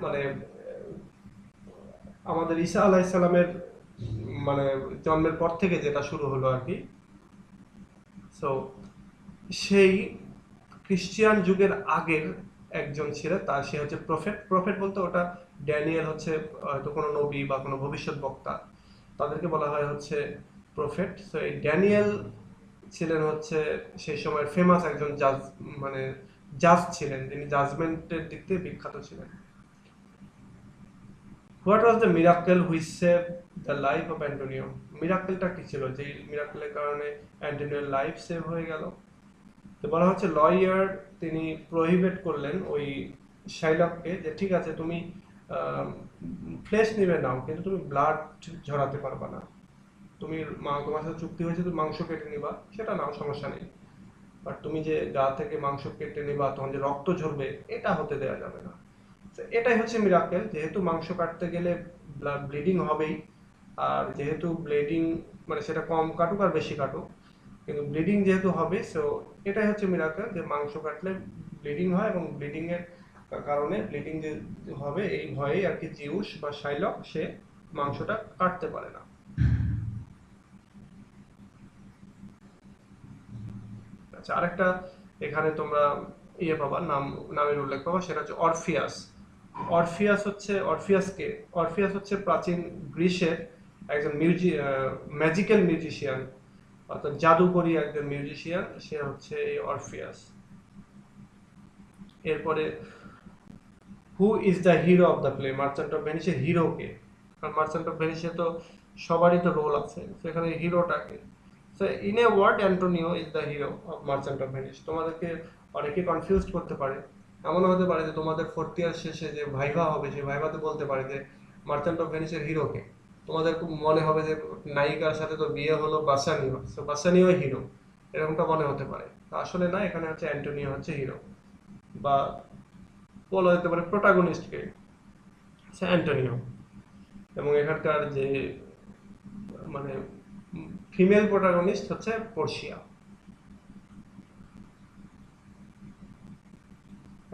মানে আমাদের ঈসা আলাইহিসসালামের মানে জন্মের পর থেকে যেটা শুরু হলো আর কি। সো সেই ক্রিশ্চিয়ান যুগের আগের একজন ছিলেন, তার সে হচ্ছে প্রফেট। প্রফেট বলতে ওটা ড্যানিয়েল হচ্ছে হয়তো কোনো নবী বা কোনো ভবিষ্যৎ বক্তা, তাদেরকে বলা হয় হচ্ছে প্রফেট। সো এই ড্যানিয়েল ছিলেন হচ্ছে সেই সময় ফেমাস একজন জাজ, মানে জাজ ছিলেন, যিনি জাজমেন্টের দিক থেকে বিখ্যাত ছিলেন। What was the miracle which save the life of Antonio? মিরাকেলটা কি ছিল যে মিরাকেলের কারণে অ্যান্টোনিওর লাইফ সেভ হয়ে গেল? তো বলা হচ্ছে লয়ার তিনি প্রহিবিট করলেন ওই শাইলককে যে ঠিক আছে তুমি ফ্লেশ নিবে নাও, কিন্তু তুমি ব্লাড ঝরাতে পারবা না। তুমি তোমার সাথে চুক্তি হয়েছে তুমি মাংস কেটে নিবা, সেটা নাও, সমস্যা নেই, বাট তুমি যে গা থেকে মাংস কেটে নিবা তখন যে রক্ত ঝরবে এটা হতে দেওয়া যাবে না। এটাই হচ্ছে মিরাকেল, যেহেতু মাংস কাটতে গেলে ব্লিডিং হবেই, আর যেহেতু ব্লিডিং মানে সেটা কম কাটুক আর বেশি কাটুক, কিন্তু ব্লিডিং যেহেতু হবে, সো এটাই হচ্ছে মিরাকেল, যে মাংস কাটলে ব্লিডিং হয়, এবং ব্লিডিং এর কারণে ব্লিডিং যে হবে এই ভয়েই আর কি জিউস বা শাইলক সে মাংসটা কাটতে পারে না। আচ্ছা, আরেকটা এখানে তোমরা পাবা, নামের উল্লেখ পাবা, সেটা হচ্ছে অরফিয়াস। অরফিয়াস হচ্ছে প্রাচীন গ্রিসের একজন ম্যাজিক্যাল মিউজিশিয়ান, অর্থাৎ জাদুকরী একজন মিউজিশিয়ান, সে হচ্ছে এই অরফিয়াস। এরপরে who is the hero of the play? Merchant of ভেনিসের হিরো কে? কারণ মার্চেন্ট অফ ভেনিসে তো সবারই তো রোল আছে, সেখানে হিরোটাকে। So in a word Antonio is the hero of merchant of Venice. তোমাদেরকে অনেকে কনফিউজ করতে পারে, এমনও হতে পারে যে তোমাদের 4th ইয়ার শেষে যে ভাইভা হবে সেই ভাইভাতে বলতে পারে যে মার্চেন্ট অফ ভেনিসের হিরো কে? তোমাদের খুব মনে হবে যে নায়িকার সাথে তো বিয়ে হলো বাসানিও, সো বাসানিও হিরো, এরকমটা মনে হতে পারে। আসলে না, এখানে হচ্ছে অ্যান্টোনিও হচ্ছে হিরো, বা বলা যেতে পারে প্রোটাগনিস্টকে অ্যান্টোনিও। এবং এখানকার যে মানে ফিমেল প্রোটাগনিস্ট হচ্ছে পোর্শিয়া।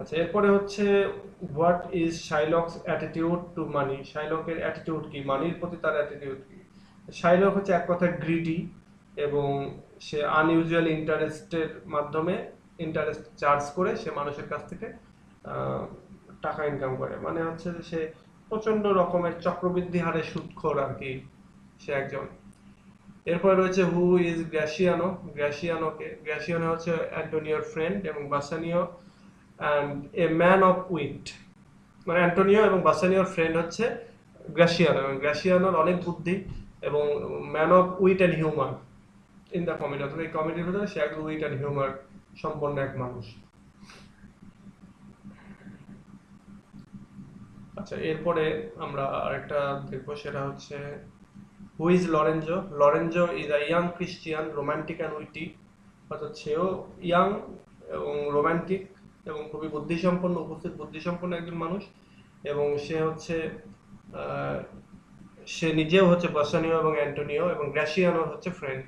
আচ্ছা, এরপরে হচ্ছে what is Shylock's attitude to money? শাইলকের অ্যাটিটিউড কি, মানির প্রতি তার অ্যাটিটিউড কি? শাইলক হচ্ছে এক কথায় গ্রিডি, এবং সে আনইউজুয়াল ইন্টারেস্টের মাধ্যমে ইন্টারেস্ট চার্জ করে সে মানুষের কাছ থেকে টাকা ইনকাম করে, মানে হচ্ছে যে সে প্রচন্ড রকমের চক্রবৃদ্ধি হারে সুদখোর আর কি, সে একজন। এরপরে রয়েছে হু ইজ গ্রাসিয়ানো? গ্রাসিয়ানো হচ্ছে অ্যান্টোনিওর ফ্রেন্ড, এবং Bassanio and a man of wit. মানে অ্যান্টোনিও এবং বাসানিওর ফ্রেন্ড হচ্ছে গ্রাসিয়ানো, এবং গ্রাসিয়ানোর অনেক বুদ্ধি এবং man of wheat and humour in the comedy, অর্থাৎ এই কমেডির ভিতরে সে একজন উইট অ্যান্ড হিউমার সম্পন্ন এক মানুষ। আচ্ছা, এরপরে আমরা আরেকটা দেখবো, সেটা হচ্ছে who is Lorenzo. Lorenzo is a young Christian romantic and witty, অর্থাৎ সেও ইয়াং এবং রোমান্টিক এবং খুবই বুদ্ধিসম্পন্ন, উপস্থিত বুদ্ধিসম্পন্ন একজন মানুষ। এবং সে হচ্ছে আহ, সে নিজেও হচ্ছে বাসানিও এবং অ্যান্টোনিও এবং গ্রাসিয়ানোর হচ্ছে ফ্রেন্ড।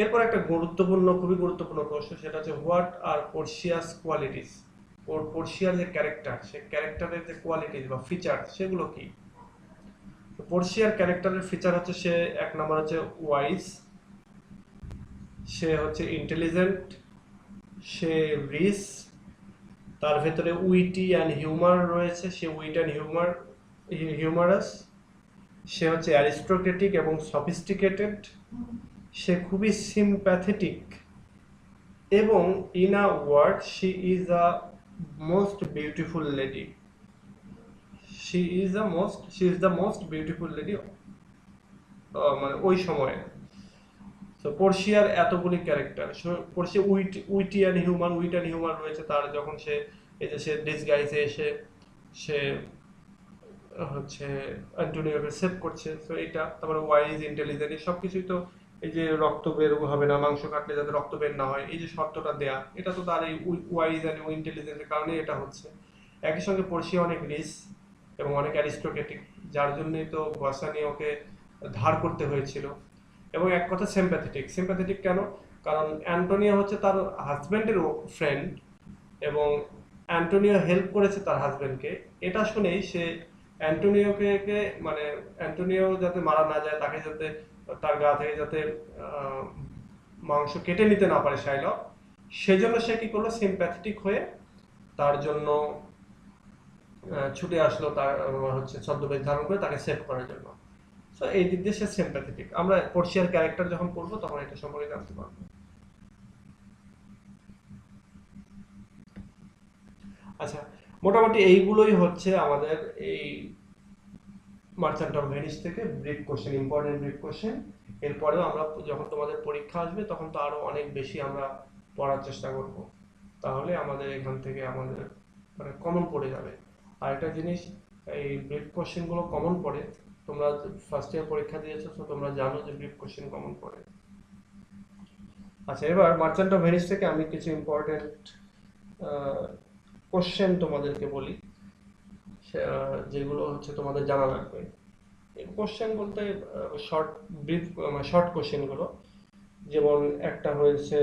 এরপর একটা গুরুত্বপূর্ণ, খুবই গুরুত্বপূর্ণ প্রশ্ন, সেটা হচ্ছে হোয়াট আর পোর্সিয়াস কোয়ালিটিস। ওর পোর্সিয়ার যে ক্যারেক্টার, সে ক্যারেক্টারের যে কোয়ালিটিস বা ফিচার, সেগুলো কি? পোর্সিয়ার ক্যারেক্টারের ফিচার হচ্ছে, সে এক নম্বর হচ্ছে ওয়াইজ, সে হচ্ছে ইন্টেলিজেন্ট, সে রিস, তার ভেতরে উইটি অ্যান্ড হিউমার রয়েছে, সে উইট অ্যান্ড হিউমারাস, সে হচ্ছে অ্যারিস্টোক্রেটিক এবং সফিস্টিকেটেড, সে খুবই সিম্প্যাথেটিক, এবং in a word she is a most beautiful lady. She is the most beautiful lady মানে ওই সময়ে। তো পোর্সিয়ার এতগুলি character, Portia witty and humour রয়েছে তার, যখন সে এই যে সে ডিসগাইজে এসে সে হচ্ছে অ্যান্টোনিওকে সেভ করছে, তো এটা। তারপরে ওয়াইজ, ইন্টেলিজেন্ট, এই সব কিছুই তো, এই যে রক্ত বের হবে না, মাংস কাটলে যাতে রক্ত বের না হয়, এই যে শর্তটা দেয়া, এটা তো তার এই ওয়াইজ অ্যান্ড ইন্টেলিজেন্টের কারণে এটা হচ্ছে। একই সঙ্গে পোর্সিয়া অনেক রিচ এবং অনেক অ্যারিস্টোক্রেটিক, যার জন্যই তো বাসানি ওকে ধার করতে হয়েছিল। এবং এক কথা সিম্প্যাথেটিক। সিম্প্যাথেটিক কেন? কারণ অ্যান্টোনিও হচ্ছে তার হাজব্যান্ডের ফ্রেন্ড, এবং অ্যান্টোনিও হেল্প করেছে তার হাজব্যান্ডকে। এটা শুনেই সে মানে অ্যান্টোনিও যাতে মারা না যায়, তাকে যাতে তার গা থেকে যাতে আহ, মাংস কেটে নিতে না পারে শাইলক, সেজন্য সে কি করলো, সিম্প্যাথেটিক হয়ে তার জন্য ছুটে আসলো, তার হচ্ছে ছদ্মবেশ ধারণ করে তাকে সেভ করার জন্য। সো এই দিক দিয়ে সে সিম্প্যাথেটিক। আমরা পোর্সিয়ার ক্যারেক্টার যখন পড়বো তখন এটা সম্পর্কে জানতে পারবো। আচ্ছা, মোটামুটি এইগুলোই হচ্ছে আমাদের এই মার্চেন্ট অফ ভেনিস থেকে brief question, important brief question. এরপরেও আমরা যখন তোমাদের পরীক্ষা আসবে তখন তো আরো অনেক বেশি আমরা পড়ার চেষ্টা করব, তাহলে আমাদের এখান থেকে আমাদের মানে কমন পড়ে যাবে। আর একটা জিনিস, এই ব্রিফ কোশ্চেনগুলো কমন পড়ে, তোমরা ফার্স্ট ইয়ার পরীক্ষা দিয়েছো তো তোমরা জানো যে ব্রিফ কোশ্চেন কমন পড়ে। আচ্ছা, এবার মার্চেন্ট অফ ভেনিস থেকে আমি কিছু ইম্পর্টেন্ট কোশ্চেন তোমাদেরকে বলি, যেগুলো হচ্ছে তোমাদের জানা লাগবে। এই কোশ্চেন বলতে শর্ট ব্রিফ, শর্ট কোশ্চেনগুলো। যেমন একটা হয়েছে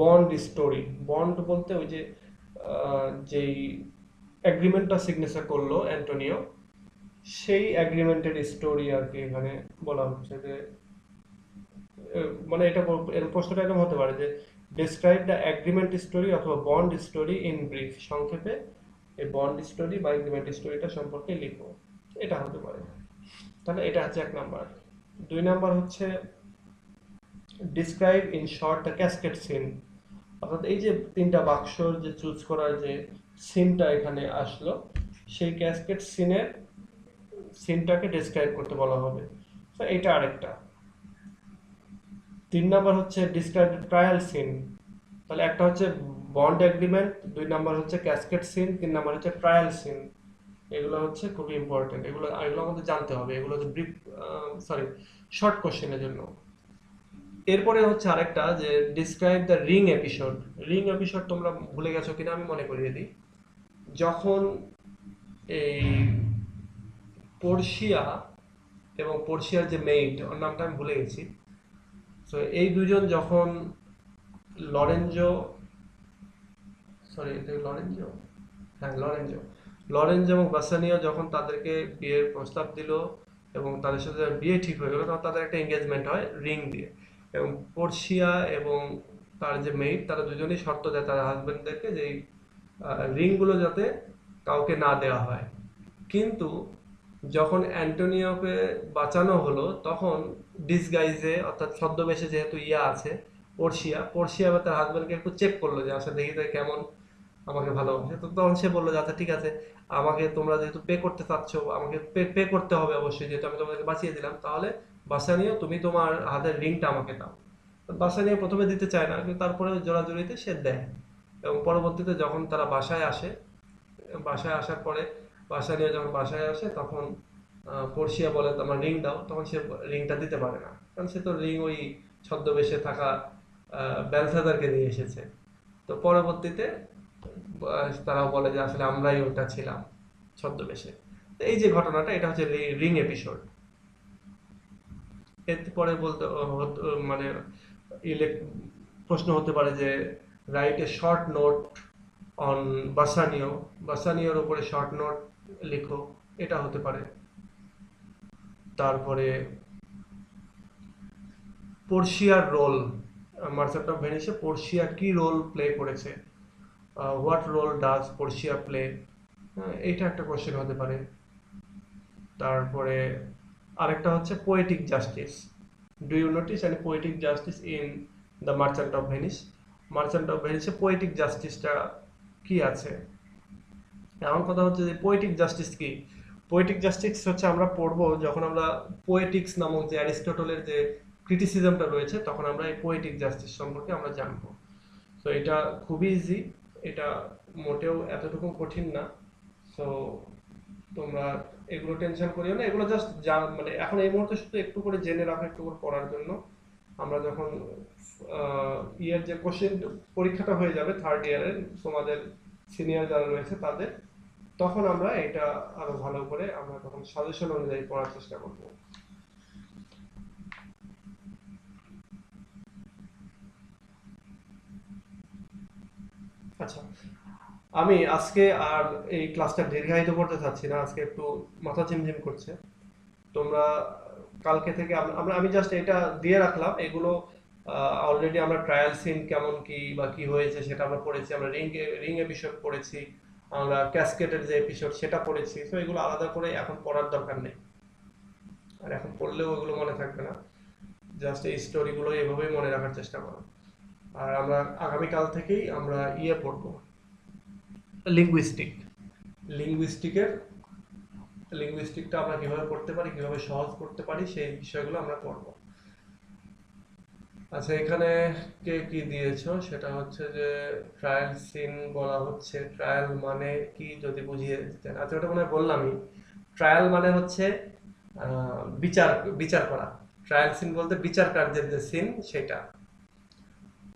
বন্ড স্টোরি। বন্ড বলতে ওই যে যেই এগ্রিমেন্টটা সিগনেচার করলো অ্যান্টোনিও, সেই এগ্রিমেন্টের স্টোরি আর কি এখানে বলা হচ্ছে। যে মানে এটা এর প্রশ্নটা এরকম হতে পারে যে ডেসক্রাইব দ্য এগ্রিমেন্ট স্টোরি অথবা বন্ড স্টোরি ইন ব্রিফ, সংক্ষেপে এই বন্ড স্টোরি বা এগ্রিমেন্ট স্টোরিটা সম্পর্কে লিখো, এটা হতে পারে। তাহলে এটা হচ্ছে এক নাম্বার। দুই নাম্বার হচ্ছে describe in short the casket scene, অর্থাৎ এই যে তিনটা বাক্সর যে চুজ করার যে সিনটা এখানে আসলো, সেই ক্যাসকেড সিনটাকে ডিসক্রাইব করতে বলা হবে। তো এটা আরেকটা। তিন নাম্বার হচ্ছে ডিসক্রাইব ট্রায়াল সিন। তাহলে একটা হচ্ছে বন্ড এগ্রিমেন্ট, দুই নাম্বার হচ্ছে ক্যাসকেড সিন, তিন নাম্বার হচ্ছে ট্রায়াল সিন। এগুলো হচ্ছে খুবই ইম্পর্টেন্ট, এগুলো এগুলো আমাদের জানতে হবে, এগুলো হচ্ছে ব্রিফ সরি শর্ট কোশ্চেনের জন্য। এরপরে হচ্ছে আরেকটা, যে describe the ring episode. Ring episode তোমরা ভুলে গেছো কিনা আমি মনে করিয়ে দিই। যখন এই পোর্সিয়া এবং পোর্সিয়ার যে মেইড, ওর নামটা আমি ভুলে গেছি, তো এই দুজন যখন লরেঞ্জো, সরি লরেঞ্জো, হ্যাঁ লরেঞ্জো, লরেঞ্জো এবং বাসানিও যখন তাদেরকে বিয়ের প্রস্তাব দিল এবং তাদের সাথে বিয়ে ঠিক হয়ে গেল, তখন তাদের একটা এঙ্গেজমেন্ট হয় রিং দিয়ে। এবং পোর্সিয়া এবং তার যে মেইড, তারা দুজনেই শর্ত দেয় তার হাজবেন্ডদেরকে যে এই রিংগুলো যাতে কাউকে না দেওয়া হয়। কিন্তু যখন অ্যান্টোনিওকে বাঁচানো হলো, তখন ডিসগাইজে অর্থাৎ ছদ্মবেশে যেহেতু ইয়া আছে পোর্সিয়া বা তার হাজবেন্ডকে একটু চেক করলো যে আচ্ছা দেখি তো কেমন আমাকে ভালোবাসে। তো তখন সে বললো যে আচ্ছা ঠিক আছে, আমাকে তোমরা যেহেতু পে করতে চাচ্ছ, আমাকে পে করতে হবে অবশ্যই, যেহেতু আমি তোমাদেরকে বাঁচিয়ে দিলাম, তাহলে বাসানিও তুমি তোমার হাতের রিংটা আমাকে দাও। তো বাসানিও প্রথমে দিতে চায় না, কিন্তু তারপরে জোরাজুরিতে সে দেয়। এবং পরবর্তীতে যখন তারা বাসায় আসে, বাসায় আসার পরে বাসায় যখন বাসায় আসে তখন পড়শিয়া বলে তোমার রিং দাও, তখন সে রিংটা দিতে পারে না, কারণ সে তো রিং ওই ছদ্মবেশে থাকা বেলসাদারকে দিয়ে এসেছে। তো পরবর্তীতে তারাও বলে যে আসলে আমরাই ওটা ছিলাম ছদ্মবেশে। তো এই যে ঘটনাটা, এটা হচ্ছে রিং এপিসোড। এরপরে বলতে মানে প্রশ্ন হতে পারে যে write a short note on Bassanio, বাসানিওর উপরে শর্ট নোট লিখো, এটা হতে পারে। তারপরে পর্শিয়ার রোল, মার্চেন্ট অফ ভেনিসে পর্শিয়া কি রোল প্লে করেছে, what role does Portia play, এইটা একটা কোশ্চেন হতে পারে। তারপরে আরেকটা হচ্ছে poetic justice, do you notice any poetic justice in the merchant of Venice? Merchant of ভেনিসে পোয়েটিক জাস্টিসটা কি আছে? এমন কথা হচ্ছে যে পোয়েটিক জাস্টিস কি, পোয়েটিক জাস্টিস হচ্ছে আমরা পড়বো যখন আমরা পোয়েটিক্স নামক যে অ্যারিস্টটলের যে ক্রিটিসিজমটা রয়েছে, তখন আমরা এই পোয়েটিক জাস্টিস সম্পর্কে আমরা জানবো। তো এটা খুবই ইজি, এটা মোটেও এতটুকু কঠিন না। সো তোমরা এগুলো টেনশন করিও না, এগুলো জাস্ট মানে এখন এই মুহূর্তে শুধু একটু করে জেনে রাখো, একটু করে পড়ার জন্য। আমরা যখন ইয়ের যে কোশ্চেন পরীক্ষাটা হয়ে যাবে থার্ড ইয়ারের, তোমাদের সিনিয়র যারা রয়েছে তাদের, তখন আমরা এটা আরো ভালো করে আমরা তখন সাজেশন অনুযায়ী পড়ার চেষ্টা করব। আচ্ছা, আমি আজকে আর এই ক্লাসটা দীর্ঘায়িত করতে চাচ্ছি না, আজকে একটু মাথা ঝিমঝিম করছে। তোমরা কালকে থেকে আমি জাস্ট এটা দিয়ে রাখলাম, এগুলো অলরেডি আমরা ট্রায়াল সিন কেমন কি বা কি হয়েছে সেটা আমরা পড়েছি, আমরা রিং এপিসোড পড়েছি, আমরা ক্যাসকেটের যে এপিসোড সেটা পড়েছি। তো এগুলো আলাদা করে এখন পড়ার দরকার নেই, আর এখন পড়লেও ওগুলো মনে থাকবে না, জাস্ট এই স্টোরিগুলো এভাবেই মনে রাখার চেষ্টা করো। আর আমরা আগামীকাল থেকেই আমরা ইয়ে পড়বো, লিঙ্গুইস্টিক। লিঙ্গুইস্টিকের লিঙ্গুইস্টিকটা আমরা কিভাবে করতে পারি, কিভাবে সহজ করতে পারি, সেই বিষয়গুলো আমরা পড়বো। আচ্ছা, এখানে কে কি দিয়েছো সেটা হচ্ছে যে ট্রায়াল সিন বলা হচ্ছে, ট্রায়াল মানে কি যদি বুঝিয়ে দিতেন। আচ্ছা, ওটা মনে হয় বললামই। ট্রায়াল মানে হচ্ছে বিচার বিচার করা। ট্রায়াল সিন বলতে বিচার কার্যের যে সিন সেটা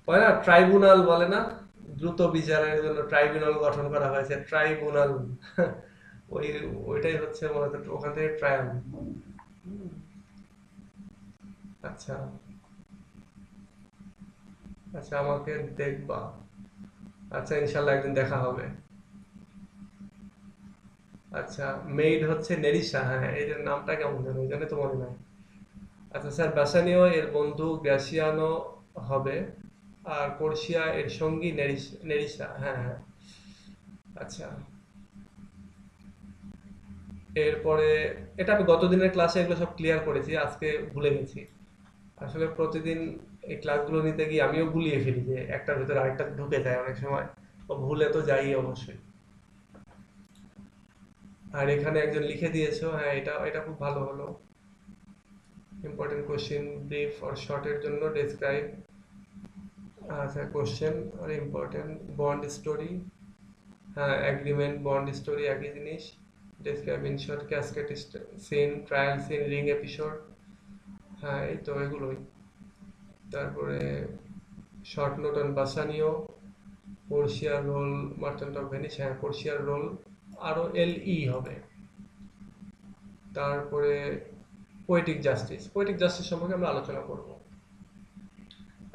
বলে না, ট্রাইব্যুনাল বলে না, দ্রুত বিচারের জন্য ট্রাইব্যুনাল গঠন করা হয়েছে, ট্রাইব্যুনাল। ওই ওইটাই হচ্ছে মূলত ওখান থেকে ট্রায়াল। আচ্ছা, আচ্ছা, আমাকে দেখবা। আচ্ছা, ইনশাল্লাহ একদিন দেখা হবে। আচ্ছা, মেইড হচ্ছে নেরিশা, হ্যাঁ এদের নামটা কেমন যেন, ওই জন্য তো মনে নাই। আচ্ছা স্যার, বাসানিও এর বন্ধু গ্রাসিয়ানো হবে, আর কোর্সিয়া এর সঙ্গী নেরিশা, হ্যাঁ হ্যাঁ। আচ্ছা, এরপরে এটা আমি গত দিনের ক্লাসে এগুলো সব ক্লিয়ার করেছি, আজকে ভুলে গেছি। আসলে প্রতিদিন এই ক্লাসগুলো নিতে গিয়ে আমিও গুলিয়ে ফেলি, যে একটার ভিতরে আরেকটা ঢুকে যায় অনেক সময়, ও ভুলে তো যাই অবশ্যই। আর এখানে একজন লিখে দিয়েছো, হ্যাঁ এটা এটা খুব ভালো হলো। ইম্পর্টেন্ট কোশ্চেন, ব্রিফ অর শর্টের জন্য ডেসক্রাইব। আচ্ছা, কোশ্চেন আর ইম্পর্টেন্ট বন্ড স্টোরি, হ্যাঁ এগ্রিমেন্ট বন্ড স্টোরি একই জিনিস। Describe in short casket scene, trial scene, ring episode, হ্যাঁ এই তো এগুলোই। তারপরে শর্ট নোট অন বাসানিও, পোর্শিয়ার রোল মার্চেন্ট অফ ভেনিস, হ্যাঁ পোর্শিয়ার রোল আরো হবে। তারপরে পোয়েটিক জাস্টিস, পোয়েটিক জাস্টিস সম্পর্কে আমরা আলোচনা করব।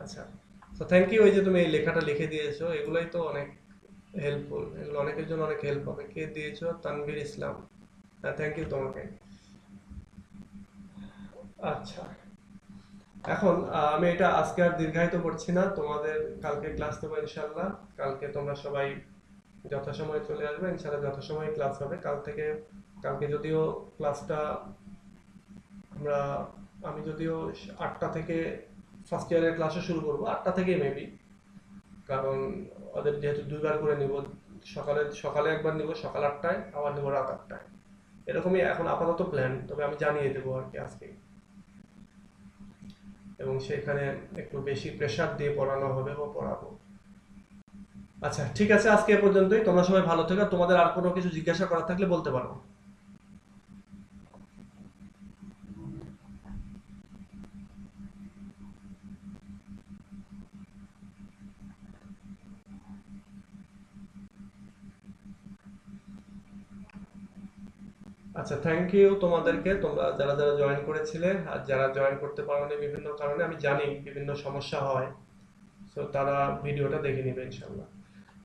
আচ্ছা, তো থ্যাংক ইউ, এই যে তুমি এই লেখাটা লিখে দিয়েছো, এগুলাই তো অনেক হেল্পফুল, এগুলো অনেকের জন্য অনেক হেল্প হবে। কে দিয়েছো? তানভীর ইসলাম, হ্যাঁ থ্যাংক ইউ তোমাকে। আচ্ছা, এখন আমি এটা আজকে আর দীর্ঘায়িত করছি না, তোমাদের কালকে ক্লাস দেবো ইনশাল্লাহ। কালকে তোমরা সবাই যথাসময়ে চলে আসবে, ইনশাল্লাহ যথাসময়ে ক্লাস হবে কাল থেকে। কালকে যদিও ক্লাসটা আমরা, আমি যদিও 8টা থেকে ফার্স্ট ইয়ারের ক্লাসও শুরু করবো, 8টা থেকে মেবি, কারণ ওদের যেহেতু দুইবার করে নিব, সকালে সকালে একবার নিব সকাল 8টায়, আবার নিব রাত 8টায়, এরকমই এখন আপাতত প্ল্যান, তবে আমি জানিয়ে দেবো আর কি আজকে। এবং সেখানে একটু বেশি প্রেসার দিয়ে পড়ানো হবে বা পড়াবো। আচ্ছা ঠিক আছে, আজকে এ পর্যন্তই। তোমরা সবাই ভালো থেকো। আর তোমাদের আর কোনো কিছু জিজ্ঞাসা করার থাকলে বলতে পারো। আচ্ছা, থ্যাংক ইউ তোমাদেরকে, তোমরা যারা যারা জয়েন করেছিলে। আর যারা জয়েন করতে পারোনি বিভিন্ন কারণে, আমি জানি বিভিন্ন সমস্যা হয়, তো তারা ভিডিওটা দেখে নিবে ইনশাল্লাহ।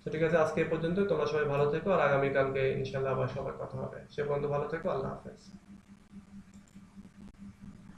তো ঠিক আছে, আজকে এ পর্যন্ত। তোমরা সবাই ভালো থেকো, আর আগামীকালকে ইনশাল্লাহ আবার সবার কথা হবে। সে পর্যন্ত ভালো থেকো। আল্লাহ হাফেজ।